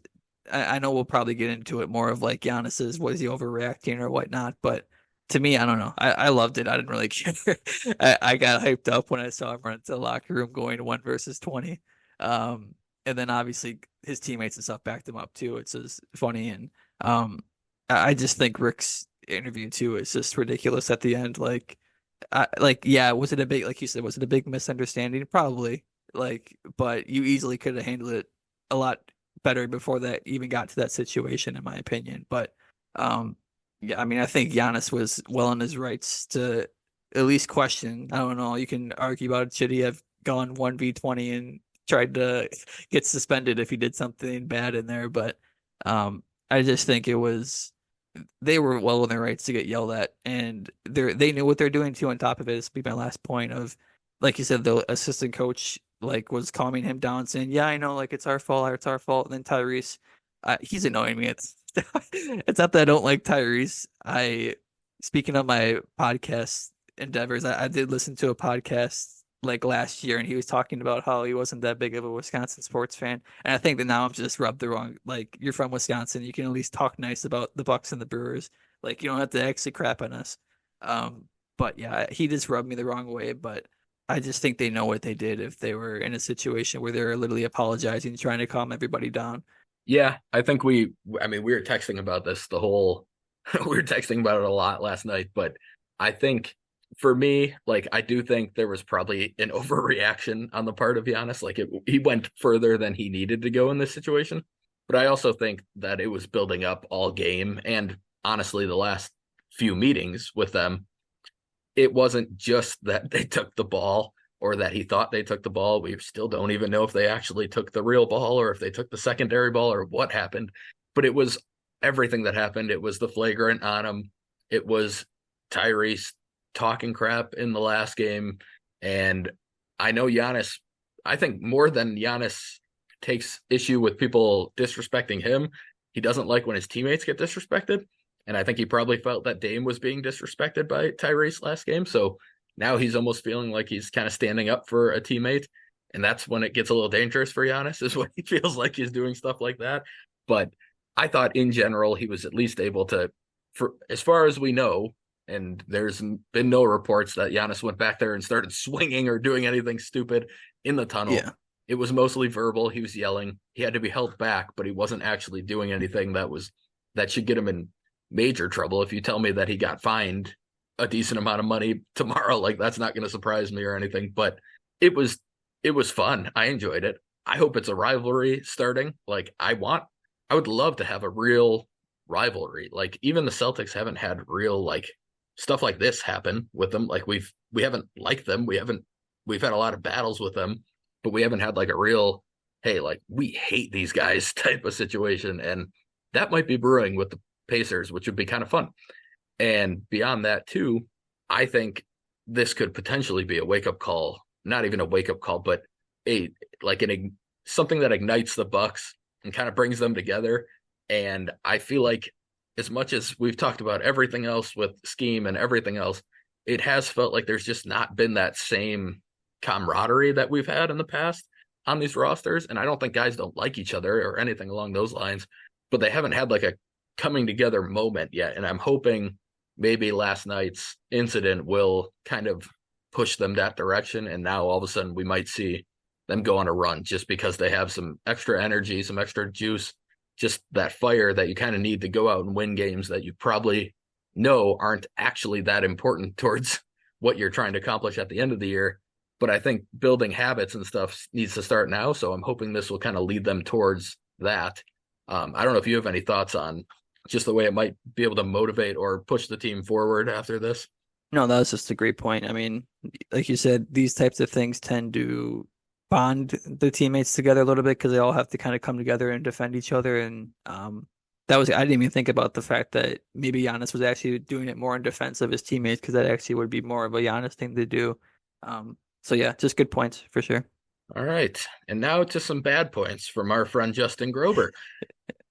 I know we'll probably get into it more of like Giannis's was he overreacting or whatnot, but to me, I don't know. I loved it. I didn't really care. I got hyped up when I saw him run into the locker room going 1 versus 20. And then obviously his teammates and stuff backed him up too. It's just funny. And I just think Rick's interview too is just ridiculous at the end. Yeah, was it a big, like you said, was it a big misunderstanding? Probably. But you easily could have handled it a lot better before that even got to that situation, in my opinion. But um, yeah, I mean, I think Giannis was well in his rights to at least question. I don't know. You can argue about should he have gone 1v20 and tried to get suspended if he did something bad in there, but I just think it was they were well in their rights to get yelled at, and they knew what they're doing too. On top of it, this would be my last point of, like you said, the assistant coach like was calming him down, saying, "Yeah, I know, like it's our fault." And then Tyrese, he's annoying me. It's not that I don't like Tyrese. Speaking of my podcast endeavors, I did listen to a podcast like last year, and he was talking about how he wasn't that big of a Wisconsin sports fan. And I think that now I'm just rubbed the wrong. Like you're from Wisconsin, you can at least talk nice about the Bucks and the Brewers. Like you don't have to actually crap on us. Um, but yeah, he just rubbed me the wrong way. But I just think they know what they did if they were in a situation where they're literally apologizing, trying to calm everybody down. Yeah, I mean, we were texting about this the whole, we were texting about it a lot last night, but I think for me, like, I do think there was probably an overreaction on the part of Giannis. Like, he went further than he needed to go in this situation. But I also think that it was building up all game. And honestly, the last few meetings with them, it wasn't just that they took the ball or that he thought they took the ball. We still don't even know if they actually took the real ball or if they took the secondary ball or what happened. But it was everything that happened. It was the flagrant on him. It was Tyrese talking crap in the last game. And I know Giannis, I think more than Giannis takes issue with people disrespecting him, he doesn't like when his teammates get disrespected. And I think he probably felt that Dame was being disrespected by Tyrese last game. So now he's almost feeling like he's kind of standing up for a teammate. And that's when it gets a little dangerous for Giannis, is when he feels like he's doing stuff like that. But I thought in general, he was at least able to, for as far as we know, and there's been no reports that Giannis went back there and started swinging or doing anything stupid in the tunnel. Yeah. It was mostly verbal. He was yelling. He had to be held back, but he wasn't actually doing anything that should get him in major trouble. If you tell me that he got fined a decent amount of money tomorrow, like that's not going to surprise me or anything. But it was fun. I enjoyed it. I hope it's a rivalry starting. Like I would love to have a real rivalry. Like even the Celtics haven't had real like stuff like this happen with them. Like we haven't liked them. We've had a lot of battles with them, but we haven't had like a real, hey, like we hate these guys type of situation. And that might be brewing with the Pacers, which would be kind of fun. And beyond that too, I think this could potentially be a wake up call, not even a wake up call, but a like something that ignites the Bucks and kind of brings them together. And I feel like as much as we've talked about everything else with scheme and everything else, it has felt like there's just not been that same camaraderie that we've had in the past on these rosters. And I don't think guys don't like each other or anything along those lines, but they haven't had like a coming together moment yet. And I'm hoping maybe last night's incident will kind of push them that direction. And now all of a sudden we might see them go on a run just because they have some extra energy, some extra juice, just that fire that you kind of need to go out and win games that you probably know aren't actually that important towards what you're trying to accomplish at the end of the year. But I think building habits and stuff needs to start now. So I'm hoping this will kind of lead them towards that. I don't know if you have any thoughts on just the way it might be able to motivate or push the team forward after this. No, that was just a great point. I mean, like you said, these types of things tend to bond the teammates together a little bit because they all have to kind of come together and defend each other. And I didn't even think about the fact that maybe Giannis was actually doing it more in defense of his teammates because that actually would be more of a Giannis thing to do. So yeah, just good points for sure. All right. And now to some bad points from our friend Justin Grober.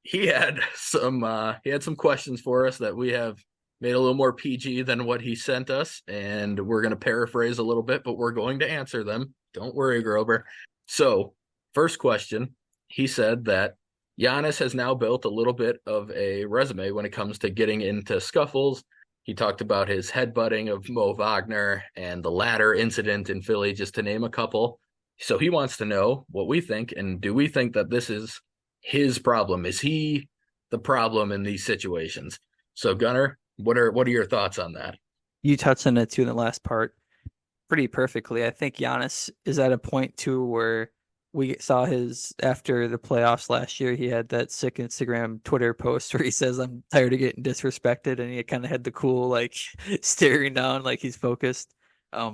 He had some questions for us that we have made a little more PG than what he sent us, and we're going to paraphrase a little bit, but we're going to answer them. Don't worry, Grover. So, first question, he said that Giannis has now built a little bit of a resume when it comes to getting into scuffles. He talked about his headbutting of Mo Wagner and the ladder incident in Philly, just to name a couple. So he wants to know what we think, and do we think that this is his problem? Is he the problem in these situations? So Gunnar, what are your thoughts on that? You touched on it too in the last part pretty perfectly. I think Giannis is at a point too where we saw his after the playoffs last year. He had that sick Instagram, Twitter post where he says, "I'm tired of getting disrespected," and he kind of had the cool like staring down like he's focused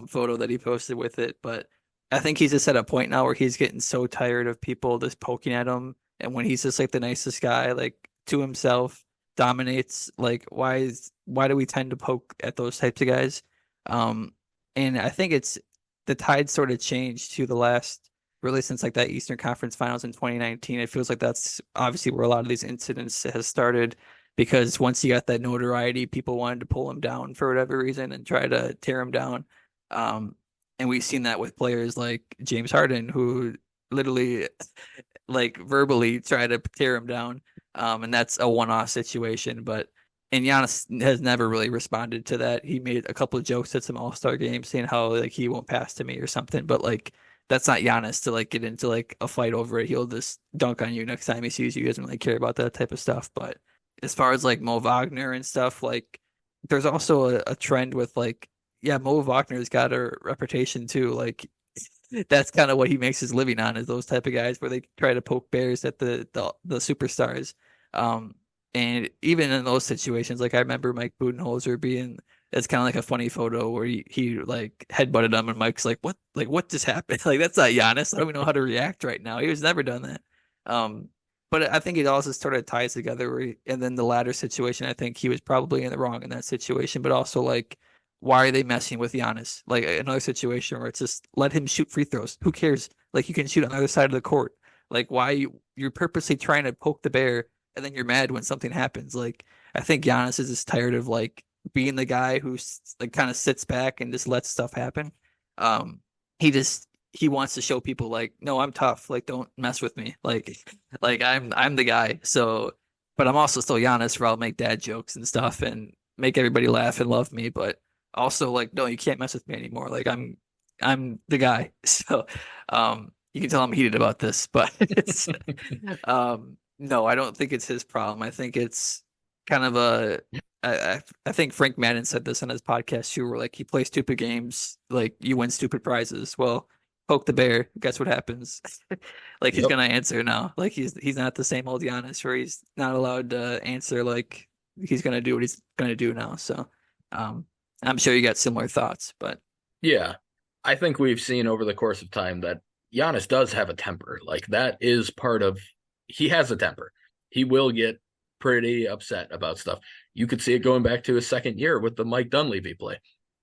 photo that he posted with it. But I think he's just at a point now where he's getting so tired of people just poking at him, and when he's just like the nicest guy, like to himself, dominates. Like why do we tend to poke at those types of guys? Um, and I think it's the tide sort of changed to the last, really since like that Eastern Conference Finals in 2019. It feels like that's obviously where a lot of these incidents has started because once he got that notoriety, people wanted to pull him down for whatever reason and try to tear him down. Um, and we've seen that with players like James Harden, who literally like verbally try to tear him down. And that's a one-off situation, but and Giannis has never really responded to that. He made a couple of jokes at some All-Star games saying how like he won't pass to me or something, but like that's not Giannis to like get into like a fight over it. He'll just dunk on you next time he sees you. He doesn't really care about that type of stuff. But as far as like Mo Wagner and stuff, like there's also a trend with like yeah, Mo Wagner's got a reputation too. Like that's kind of what he makes his living on is those type of guys where they try to poke bears at the superstars. Um, and even in those situations, like I remember Mike Budenholzer being, it's kind of like a funny photo where he like headbutted him and Mike's like what just happened? Like that's not Giannis. I don't even know how to react right now. He was never done that. Um, but I think it also sort of ties together and then the latter situation, I think he was probably in the wrong in that situation, but also like why are they messing with Giannis? Like another situation where it's just let him shoot free throws. Who cares? Like you can shoot on the other side of the court. Like why you're purposely trying to poke the bear and then you're mad when something happens. Like I think Giannis is just tired of like being the guy who like kind of sits back and just lets stuff happen. Um, he wants to show people like, no, I'm tough. Like don't mess with me. Like I'm the guy. So, but I'm also still Giannis, where I'll make dad jokes and stuff and make everybody laugh and love me. But also like, no, you can't mess with me anymore. Like I'm the guy. So, you can tell I'm heated about this, but it's no, I don't think it's his problem. I think it's kind of I think Frank Madden said this on his podcast too, where like he plays stupid games, like you win stupid prizes. Well, poke the bear, guess what happens? Like he's Yep. gonna answer now. Like he's not the same old Giannis where he's not allowed to answer like he's gonna do what he's gonna do now. So um I'm sure you got similar thoughts, but Yeah. I think we've seen over the course of time that Giannis does have a temper. Like that is part of he has a temper. He will get pretty upset about stuff. You could see it going back to his second year with the Mike Dunleavy play.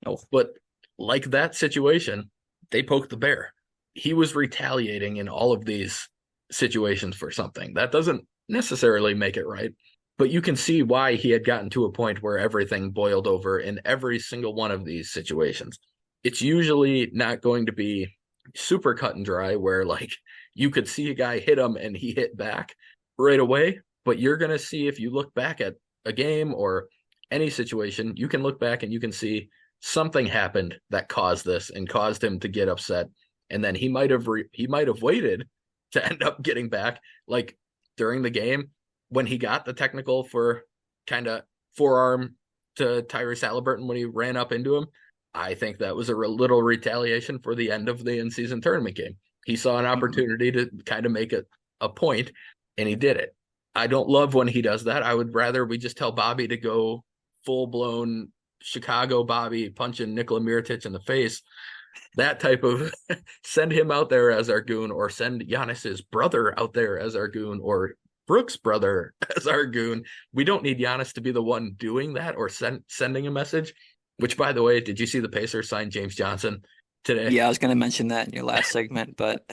oh, But like that situation, they poked the bear. He was retaliating in all of these situations for something. That doesn't necessarily make it right, but you can see why he had gotten to a point where everything boiled over in every single one of these situations. It's usually not going to be super cut and dry where like you could see a guy hit him and he hit back right away, but you're going to see if you look back at a game or any situation, you can look back and you can see something happened that caused this and caused him to get upset, and then he might have waited to end up getting back, like during the game when he got the technical for kind of forearm to Tyrese Halliburton when he ran up into him. I think that was a little retaliation for the end of the in-season tournament game. He saw an mhm. opportunity to kind of make it a point, and he did it. I don't love when he does that. I would rather we just tell Bobby to go full blown Chicago Bobby punching Nikola Mirotic in the face. That type of send him out there as our goon, or send Giannis's brother out there as our goon, or Brooks' brother as our goon. We don't need Giannis to be the one doing that or sending a message. Which, by the way, did you see the Pacers sign James Johnson today? Yeah, I was gonna mention that in your last segment, but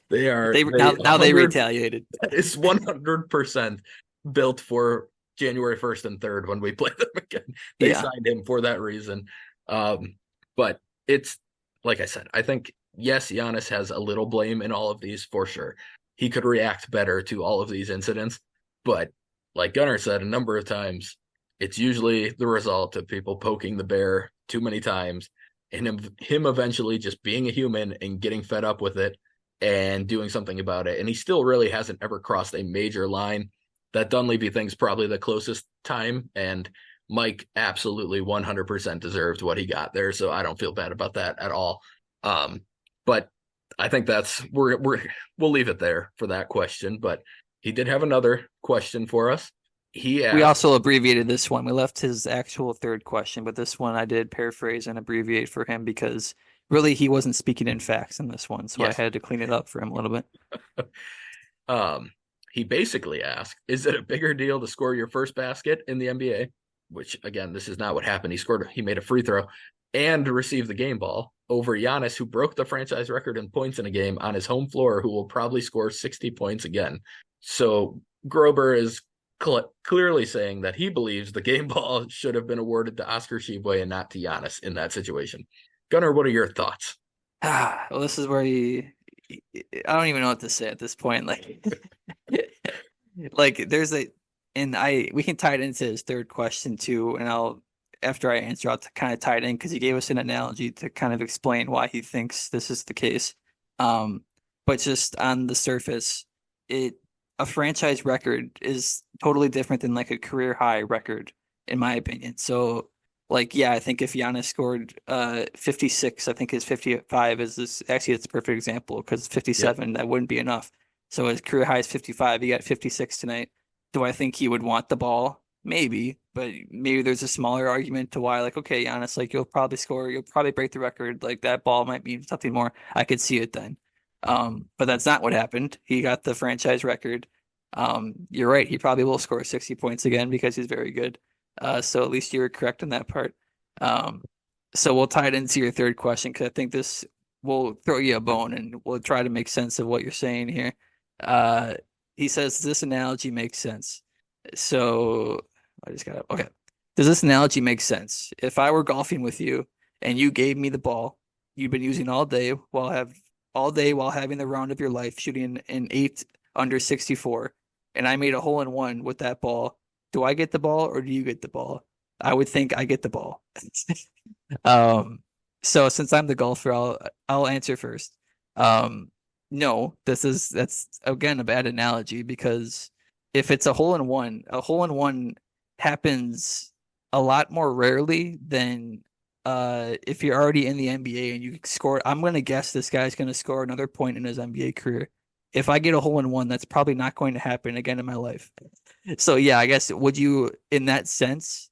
They are they they now they 100. retaliated. It's 100% built for January 1st and 3rd when we play them again. They Yeah. signed him for that reason. But it's like I said, I think yes, Giannis has a little blame in all of these for sure. he could react better to all of these incidents. But like Gunnar said a number of times, it's usually the result of people poking the bear too many times and him eventually just being a human and getting fed up with it and doing something about it. And he still really hasn't ever crossed a major line. That Dunleavy thing's probably the closest time, and Mike absolutely 100% deserved what he got there, so I don't feel bad about that at all. But I think we'll leave it there for that question. But he did have another question for us. He We asked, also abbreviated this one. We left his actual third question, but this one I did paraphrase and abbreviate for him because really he wasn't speaking in facts in this one, so I yes, had to clean it up for him a little bit. um, he basically asked, "Is it a bigger deal to score your first basket in the NBA?" Which again, this is not what happened. He made a free throw and received the game ball over Giannis, who broke the franchise record in points in a game on his home floor, who will probably score 60 points again. So Grober is clearly saying that he believes the game ball should have been awarded to Oscar Tshiebwe and not to Giannis in that situation. Gunnar, what are your thoughts? Well, this is where I don't even know what to say at this point. Like there's we can tie it into his third question too, and after I answer, I'll kind of tie it in because he gave us an analogy to kind of explain why he thinks this is the case. Um, but just on the surface, it a franchise record is totally different than like a career high record, in my opinion. So, like, yeah, I think if Giannis scored 56, I think his 55 is this actually it's a perfect example because Yep. 57 that wouldn't be enough. So his career high is 55. He got 56 tonight. Do I think he would want the ball? Maybe, but maybe there's a smaller argument to why, like, okay, Giannis, like you'll probably break the record. Like that ball might mean something more. I could see it then. But that's not what happened. He got the franchise record. You're right. He probably will score 60 points again because he's very good. So at least you were correct in that part. Um, so we'll tie it into your third question because I think this will throw you a bone and we'll try to make sense of what you're saying here. Uh, he says this analogy makes sense. So I just got okay. Does this analogy make sense? If I were golfing with you and you gave me the ball you've been using all day while having the round of your life shooting an 8 under 64, and I made a hole in one with that ball, do I get the ball or do you get the ball? I would think I get the ball. Um, so since I'm the golfer, I'll answer first. Um, no, that's again a bad analogy because if it's a hole in one happens a lot more rarely than if you're already in the NBA and you score. I'm gonna guess this guy's gonna score another point in his NBA career. If I get a hole in one, that's probably not going to happen again in my life. So yeah, I guess would you in that sense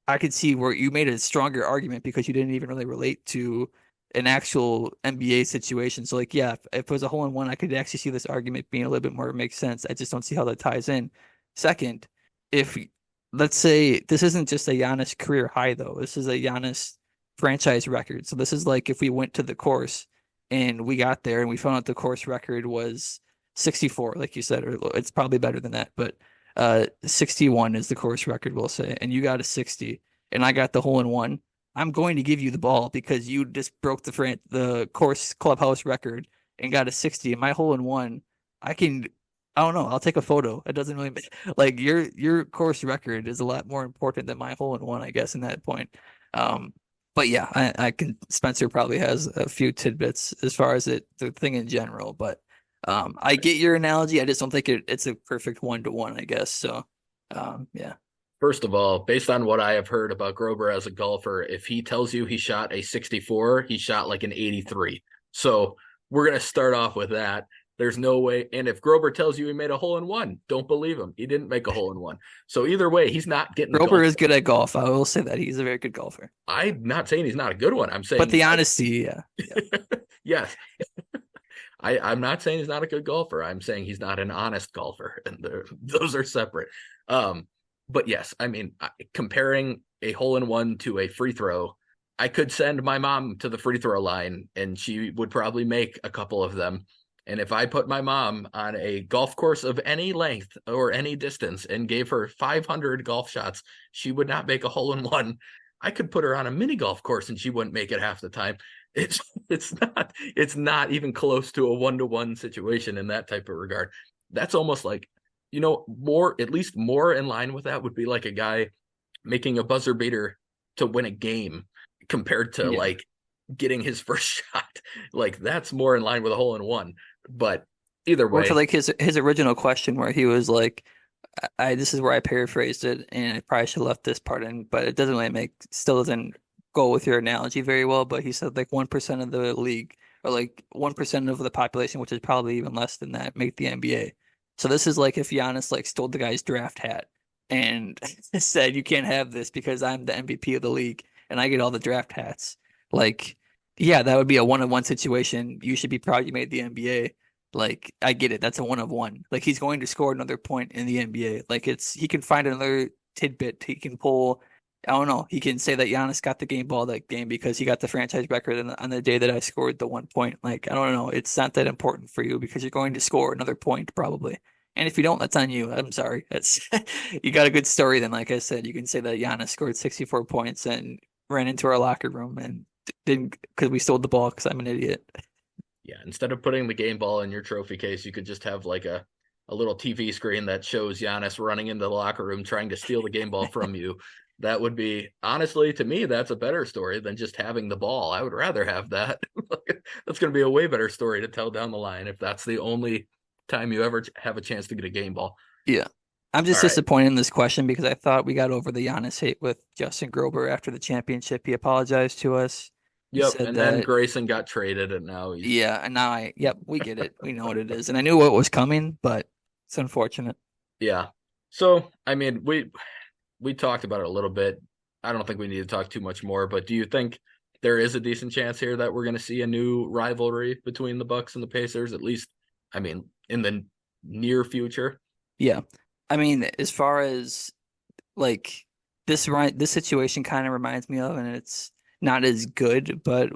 I could see where you made a stronger argument because you didn't even really relate to an actual NBA situation. So like, yeah, if it was a hole in one, I could actually see this argument being a little bit more makes sense. I just don't see how that ties in. Second, if let's say this isn't just a Giannis career high though, this is a Giannis franchise record. So this is like if we went to the course and we got there and we found out the course record was 64, like you said, or it's probably better than that, but 61 is the course record, we'll say, and you got a 60, and I got the hole in one. I'm going to give you the ball because you just broke the course clubhouse record and got a 60. And my hole in one, I can, I don't know, I'll take a photo. It doesn't really like your course record is a lot more important than my hole in one, I guess, in that point. Um, but yeah, I can. Spencer probably has a few tidbits as far as the thing in general, but. I get your analogy. I just don't think it's a perfect one-to-one, I guess. So, yeah. First of all, based on what I have heard about Grober as a golfer, if he tells you he shot a 64, he shot like an 83. So we're going to start off with that. There's no way. And if Grober tells you he made a hole in one, don't believe him. He didn't make a hole in one. So either way, he's not getting Roper golf. is good at golf. I will say that he's a very good golfer. I'm not saying he's not a good one. I'm But saying the honesty, yeah, yeah. yes. I'm not saying he's not a good golfer. I'm saying he's not an honest golfer, and those are separate. But yes, I mean, comparing a hole in one to a free throw, I could send my mom to the free throw line, and she would probably make a couple of them. And if I put my mom on a golf course of any length or any distance and gave her 500 golf shots, she would not make a hole in one. I could put her on a mini golf course and she wouldn't make it half the time. It's it's not even close to a 1-to-1 situation in that type of regard. That's almost like, more, at least more in line with that would be like a guy making a buzzer beater to win a game compared to Yeah. like getting his first shot. Like that's more in line with a hole in one. But either Or to way, like his original question where he was like, I this is where I paraphrased it, and I probably should have left this part in, but it doesn't really still doesn't go with your analogy very well. But he said like 1% of the league, or like 1% of the population, which is probably even less than that, make the NBA. So this is like if Giannis like stole the guy's draft hat and said you can't have this because I'm the MVP of the league and I get all the draft hats. Like, yeah, that would be a one-on-one situation. You should be proud you made the NBA. Like, I get it. That's a one of one. Like, he's going to score another point in the NBA. Like, he can find another tidbit. He can pull, I don't know. He can say that Giannis got the game ball that game because he got the franchise record on the day that I scored the 1 point. Like, I don't know. It's not that important for you because you're going to score another point probably. And if you don't, that's on you. I'm sorry. That's you got a good story then. Like I said, you can say that Giannis scored 64 points and ran into our locker room and didn't because we stole the ball because I'm an idiot. yeah, instead of putting the game ball in your trophy case, you could just have like a little TV screen that shows Giannis running into the locker room trying to steal the game ball from you. That would be, honestly, to me, that's a better story than just having the ball. I would rather have that. That's going to be a way better story to tell down the line if that's the only time you ever have a chance to get a game ball. Yeah. I'm All just right. disappointed in this question because I thought we got over the Giannis hate with Justin Grober after the championship. He apologized to us. He Yep. said And then that, Grayson got traded, and now he's, yeah, and now yep, we get it. We know what it is. And I knew what was coming, but it's unfortunate. yeah. So, I mean, we talked about it a little bit. I don't think we need to talk too much more, but do you think there is a decent chance here that we're going to see a new rivalry between the Bucks and the Pacers, at least, I mean, in the near future? Yeah. I mean, as far as like this situation kind of reminds me of, and it's not as good, but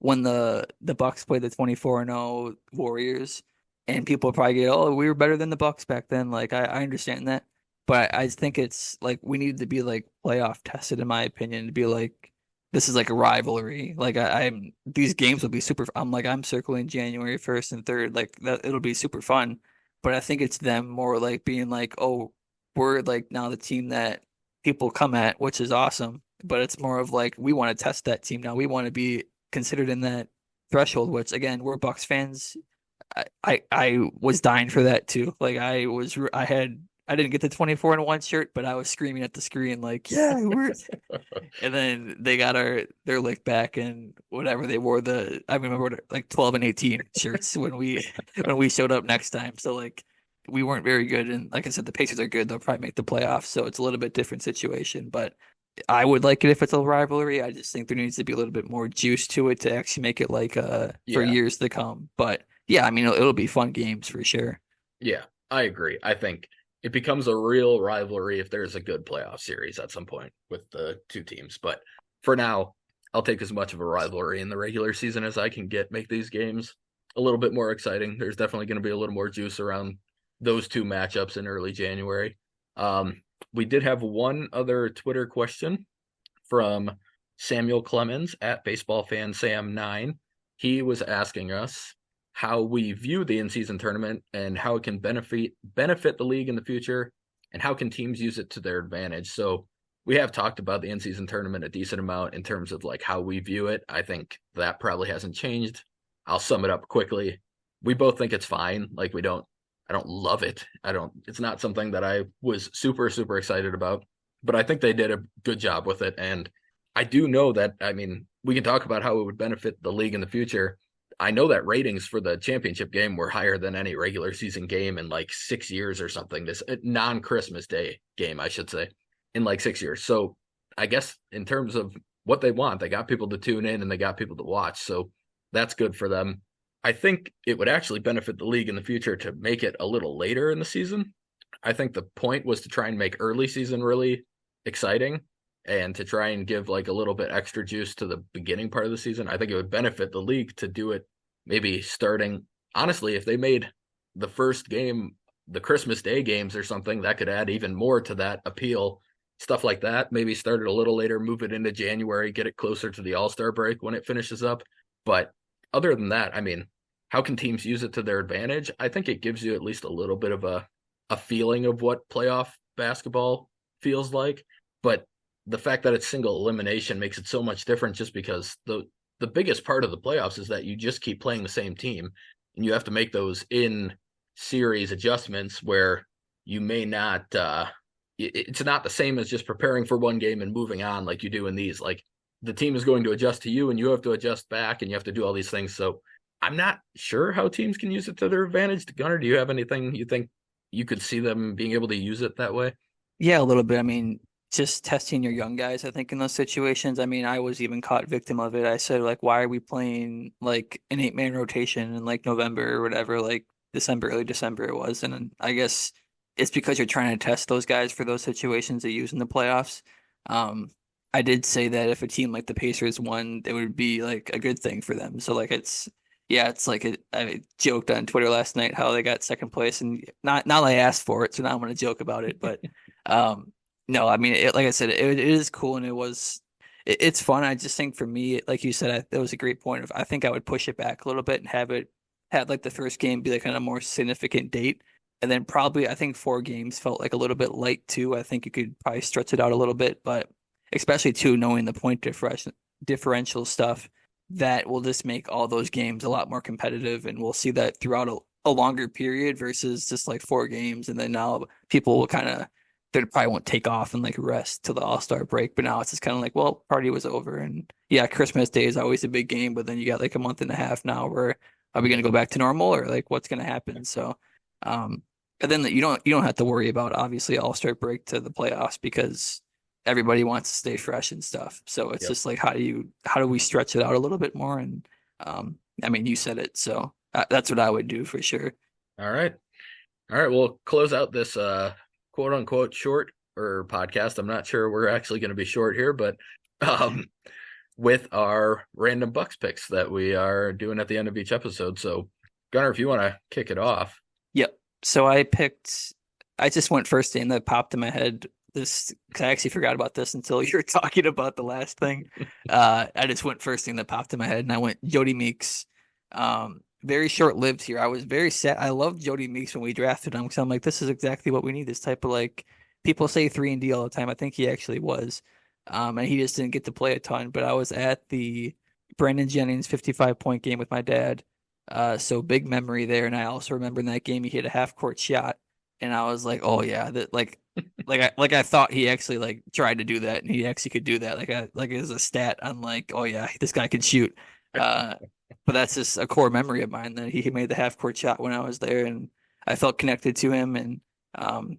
when the Bucks played the 24-0 Warriors, and people probably get, oh, we were better than the Bucks back then. Like I understand that, but I think it's like we need to be like playoff tested, in my opinion, to be like this is like a rivalry. Like I'm these games will be super. I'm circling January 1st and 3rd, like that it'll be super fun. But I think it's them more like being like, oh, we're like now the team that people come at, which is awesome. But it's more of like we want to test that team now. We want to be considered in that threshold, which again, we're Bucks fans. I was dying for that too. Like I didn't get the 24-1 shirt, but I was screaming at the screen like, yeah, we're and then they got their lick back and whatever they wore I remember like 12 and 18 shirts when we when we showed up next time. So like we weren't very good, and like I said, the Pacers are good. They'll probably make the playoffs, so it's a little bit different situation. But I would like it if it's a rivalry. I just think there needs to be a little bit more juice to it to actually make it like for Yeah. years to come. But yeah, I mean it'll be fun games for sure. Yeah, I agree. I think it becomes a real rivalry if there's a good playoff series at some point with the two teams. But for now, I'll take as much of a rivalry in the regular season as I can get, make these games a little bit more exciting. There's definitely going to be a little more juice around those two matchups in early January. We did have one other Twitter question from Samuel Clemens at Baseball Fan Sam 9. He was asking us how we view the in-season tournament and how it can benefit the league in the future, and how can teams use it to their advantage. So we have talked about the in-season tournament a decent amount in terms of like how we view it. I think that probably hasn't changed. I'll sum it up quickly. We both think it's fine. Like I don't love it. It's not something that I was super, super excited about, but I think they did a good job with it. And I do know that, I mean, we can talk about how it would benefit the league in the future. I know that ratings for the championship game were higher than any regular season game in like 6 years or something. This non-Christmas Day game, I should say, in like 6 years. So I guess in terms of what they want, they got people to tune in and they got people to watch. So that's good for them. I think it would actually benefit the league in the future to make it a little later in the season. I think the point was to try and make early season really exciting and to try and give like a little bit extra juice to the beginning part of the season. I think it would benefit the league to do it maybe starting, honestly, if they made the first game the Christmas Day games or something, that could add even more to that appeal. Stuff like that. Maybe start it a little later, move it into January, get it closer to the All-Star break when it finishes up. But other than that, I mean, how can teams use it to their advantage? I think it gives you at least a little bit of a feeling of what playoff basketball feels like. But the fact that it's single elimination makes it so much different just because the biggest part of the playoffs is that you just keep playing the same team and you have to make those in series adjustments where you may not it's not the same as just preparing for one game and moving on like you do in these. Like the team is going to adjust to you and you have to adjust back and you have to do all these things. So I'm not sure how teams can use it to their advantage. Gunnar, do you have anything you think you could see them being able to use it that way? Yeah, a little bit. I mean, just testing your young guys, I think, in those situations. I mean, I was even caught victim of it. I said, like, why are we playing like an 8-man rotation in like November or whatever, like December, early December it was. And then I guess it's because you're trying to test those guys for those situations they use in the playoffs. Um, I did say that if a team like the Pacers won, it would be like a good thing for them. So like yeah, it's like I joked on Twitter last night how they got second place and not I asked for it, so now I'm gonna joke about it. But um, no, I mean, like I said, it is cool and it's fun. I just think for me, like you said, that was a great point. Of I think I would push it back a little bit and have like the first game be like on a more significant date, and then probably I think 4 games felt like a little bit light too. I think you could probably stretch it out a little bit, but especially too knowing the point differential stuff that will just make all those games a lot more competitive, and we'll see that throughout a longer period versus just like 4 games, and then now people will kind of they probably won't take off and like rest till the All-Star break. But now it's just kind of like, well, party was over, and yeah, Christmas Day is always a big game, but then you got like a month and a half now where are we going to go back to normal or like what's going to happen? So, um, and then you don't have to worry about obviously All-Star break to the playoffs because everybody wants to stay fresh and stuff. So it's Yep. just like how do we stretch it out a little bit more? And I mean, you said it, so that's what I would do for sure. All right. All right. We'll close out this quote unquote short or podcast. I'm not sure we're actually going to be short here, but um with our random Bucks picks that we are doing at the end of each episode. So Gunnar, if you want to kick it off. Yep. So I just went first thing that popped in my head. This, cause I actually forgot about this until you were talking about the last thing. I just went first thing that popped in my head and I went Jody Meeks. Very short lived here. I was very sad. I loved Jody Meeks when we drafted him because I'm like, this is exactly what we need. This type of like, people say 3-and-D all the time. I think he actually was. And he just didn't get to play a ton, but I was at the Brandon Jennings 55-point game with my dad. So big memory there. And I also remember in that game he hit a half court shot, and I was like, oh yeah, that like I thought he actually like tried to do that, and he actually could do that. Like it was a stat. I'm like, oh yeah, this guy can shoot. Uh, but that's just a core memory of mine that he made the half court shot when I was there, and I felt connected to him. And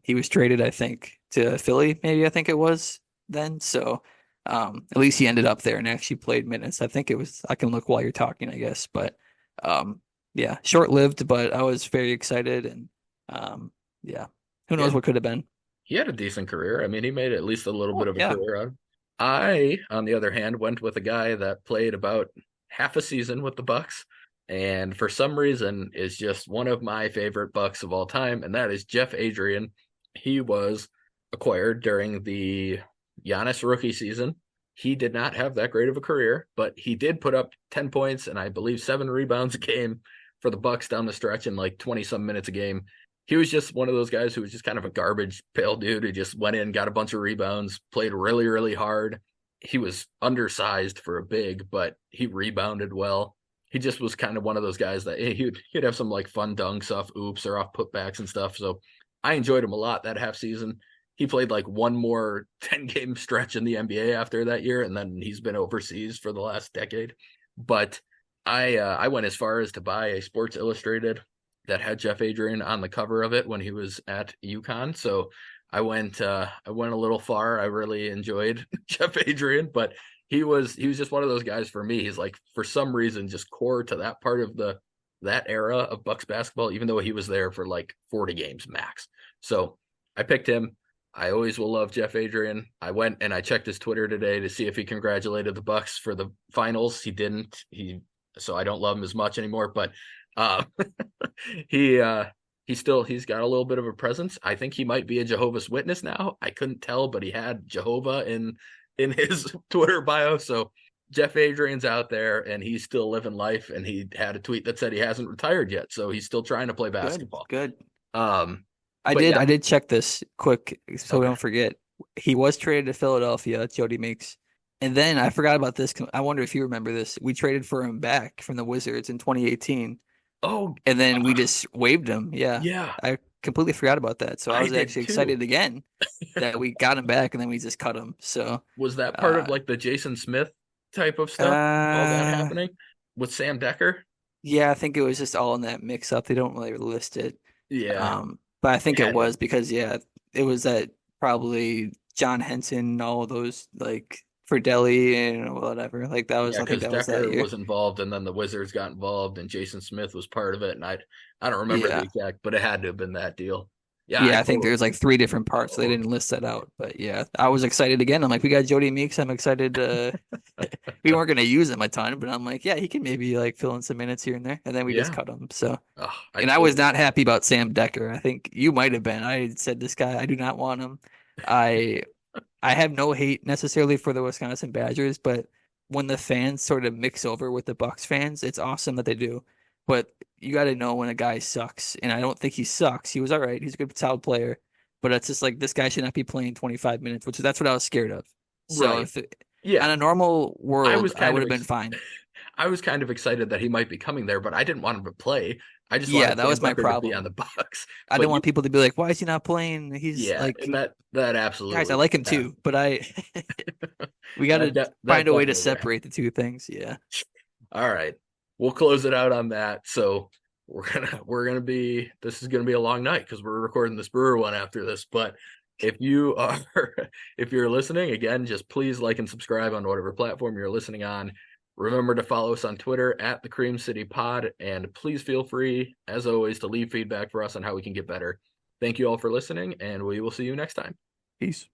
he was traded, I think, to Philly, maybe I think it was then. So at least he ended up there and actually played minutes. I think it was. I can look while you're talking, I guess, but. Um, yeah, short lived, but I was very excited and yeah, who knows Yeah, what could have been. he had a decent career. I mean, he made at least a little bit Oh of a yeah. career out of it. I, on the other hand, went with a guy that played about half a season with the Bucks, and for some reason is just one of my favorite Bucks of all time, and that is Jeff Adrian. He was acquired during the Giannis rookie season. He did not have that great of a career, but he did put up 10 points and I believe 7 rebounds a game for the Bucks down the stretch in like 20 some minutes a game. He was just one of those guys who was just kind of a garbage pail dude who just went in, got a bunch of rebounds, played really, really hard. He was undersized for a big, but he rebounded well. He just was kind of one of those guys that he'd have some like fun dunks off oops or off putbacks and stuff. So I enjoyed him a lot that half season. He played like one more 10-game stretch in the NBA after that year, and then he's been overseas for the last decade. But I went as far as to buy a Sports Illustrated that had Jeff Adrian on the cover of it when he was at UConn. So I went a little far. I really enjoyed Jeff Adrian, but he was just one of those guys for me. He's like for some reason just core to that part of that era of Bucks basketball, even though he was there for like 40 games max. So I picked him. I always will love Jeff Adrian. I went and I checked his Twitter today to see if he congratulated the Bucks for the finals. He didn't. So I don't love him as much anymore, but uh, he he's got a little bit of a presence. I think he might be a Jehovah's Witness now. I couldn't tell, but he had Jehovah in his Twitter bio. So Jeff Adrian's out there and he's still living life. And he had a tweet that said he hasn't retired yet, so he's still trying to play Good, basketball. good. Um, I but did yeah, I did check this quick so we okay. don't forget. He was traded to Philadelphia, Jody Meeks. And then I forgot about this. I wonder if you remember this. We traded for him back from the Wizards in 2018, Oh, and then we just waived him. Yeah. yeah, I completely forgot about that. So I I was did actually too. excited again that we got him back and then we just cut him. So Was that part of uh like the Jason Smith type of stuff? All that uh happening with Sam Decker? yeah, I think it was just all in that mix up. They don't really list it. Yeah, But I think it it had to was have. because yeah, it was that probably John Henson, all those like for Delhi and whatever. Like that was Yeah, I think because that was that Decker year. was involved, and then the Wizards got involved, and Jason Smith was part of it. And I don't remember the Yeah. exact, but it had to have been that deal. Yeah, I Yeah, I think totally. there's like three different parts. So they Oh, didn't list that out. But yeah, I was excited again. I'm like, we got Jody Meeks. I'm excited. We weren't gonna use him a ton, but I'm like, yeah, he can maybe like fill in some minutes here and there. And then we just yeah. cut him. So Oh, I and I was totally. not happy about Sam Decker. I think you might have been. I said this guy, I do not want him. I I have no hate necessarily for the Wisconsin Badgers, but when the fans sort of mix over with the Bucks fans, it's awesome that they do. But you got to know when a guy sucks, and I don't think he sucks. He was all right. He's a good, solid player, but it's just like this guy should not be playing 25 minutes, which that's what I was scared of. So Right. if it, Yeah, on a normal I world, was I kind would of have been fine. I was kind of excited that he might be coming there, but I didn't want him to play. I just Yeah, wanted that Sam was my Decker to be on problem. the Bucks. I But didn't you, want people to be like, "Why is he not playing?" He's yeah, and like, that guys, I absolutely like him happened. too, but I we got to That find a way to definitely would happen. separate the two things. Yeah. All right, we'll close it out on that. So we're gonna be this is gonna be a long night because we're recording this Brewer one after this. But if you are if you're listening again, just please like and subscribe on whatever platform you're listening on. Remember to follow us on Twitter at the Cream City Pod, and please feel free, as always, to leave feedback for us on how we can get better. Thank you all for listening, and we will see you next time. Peace.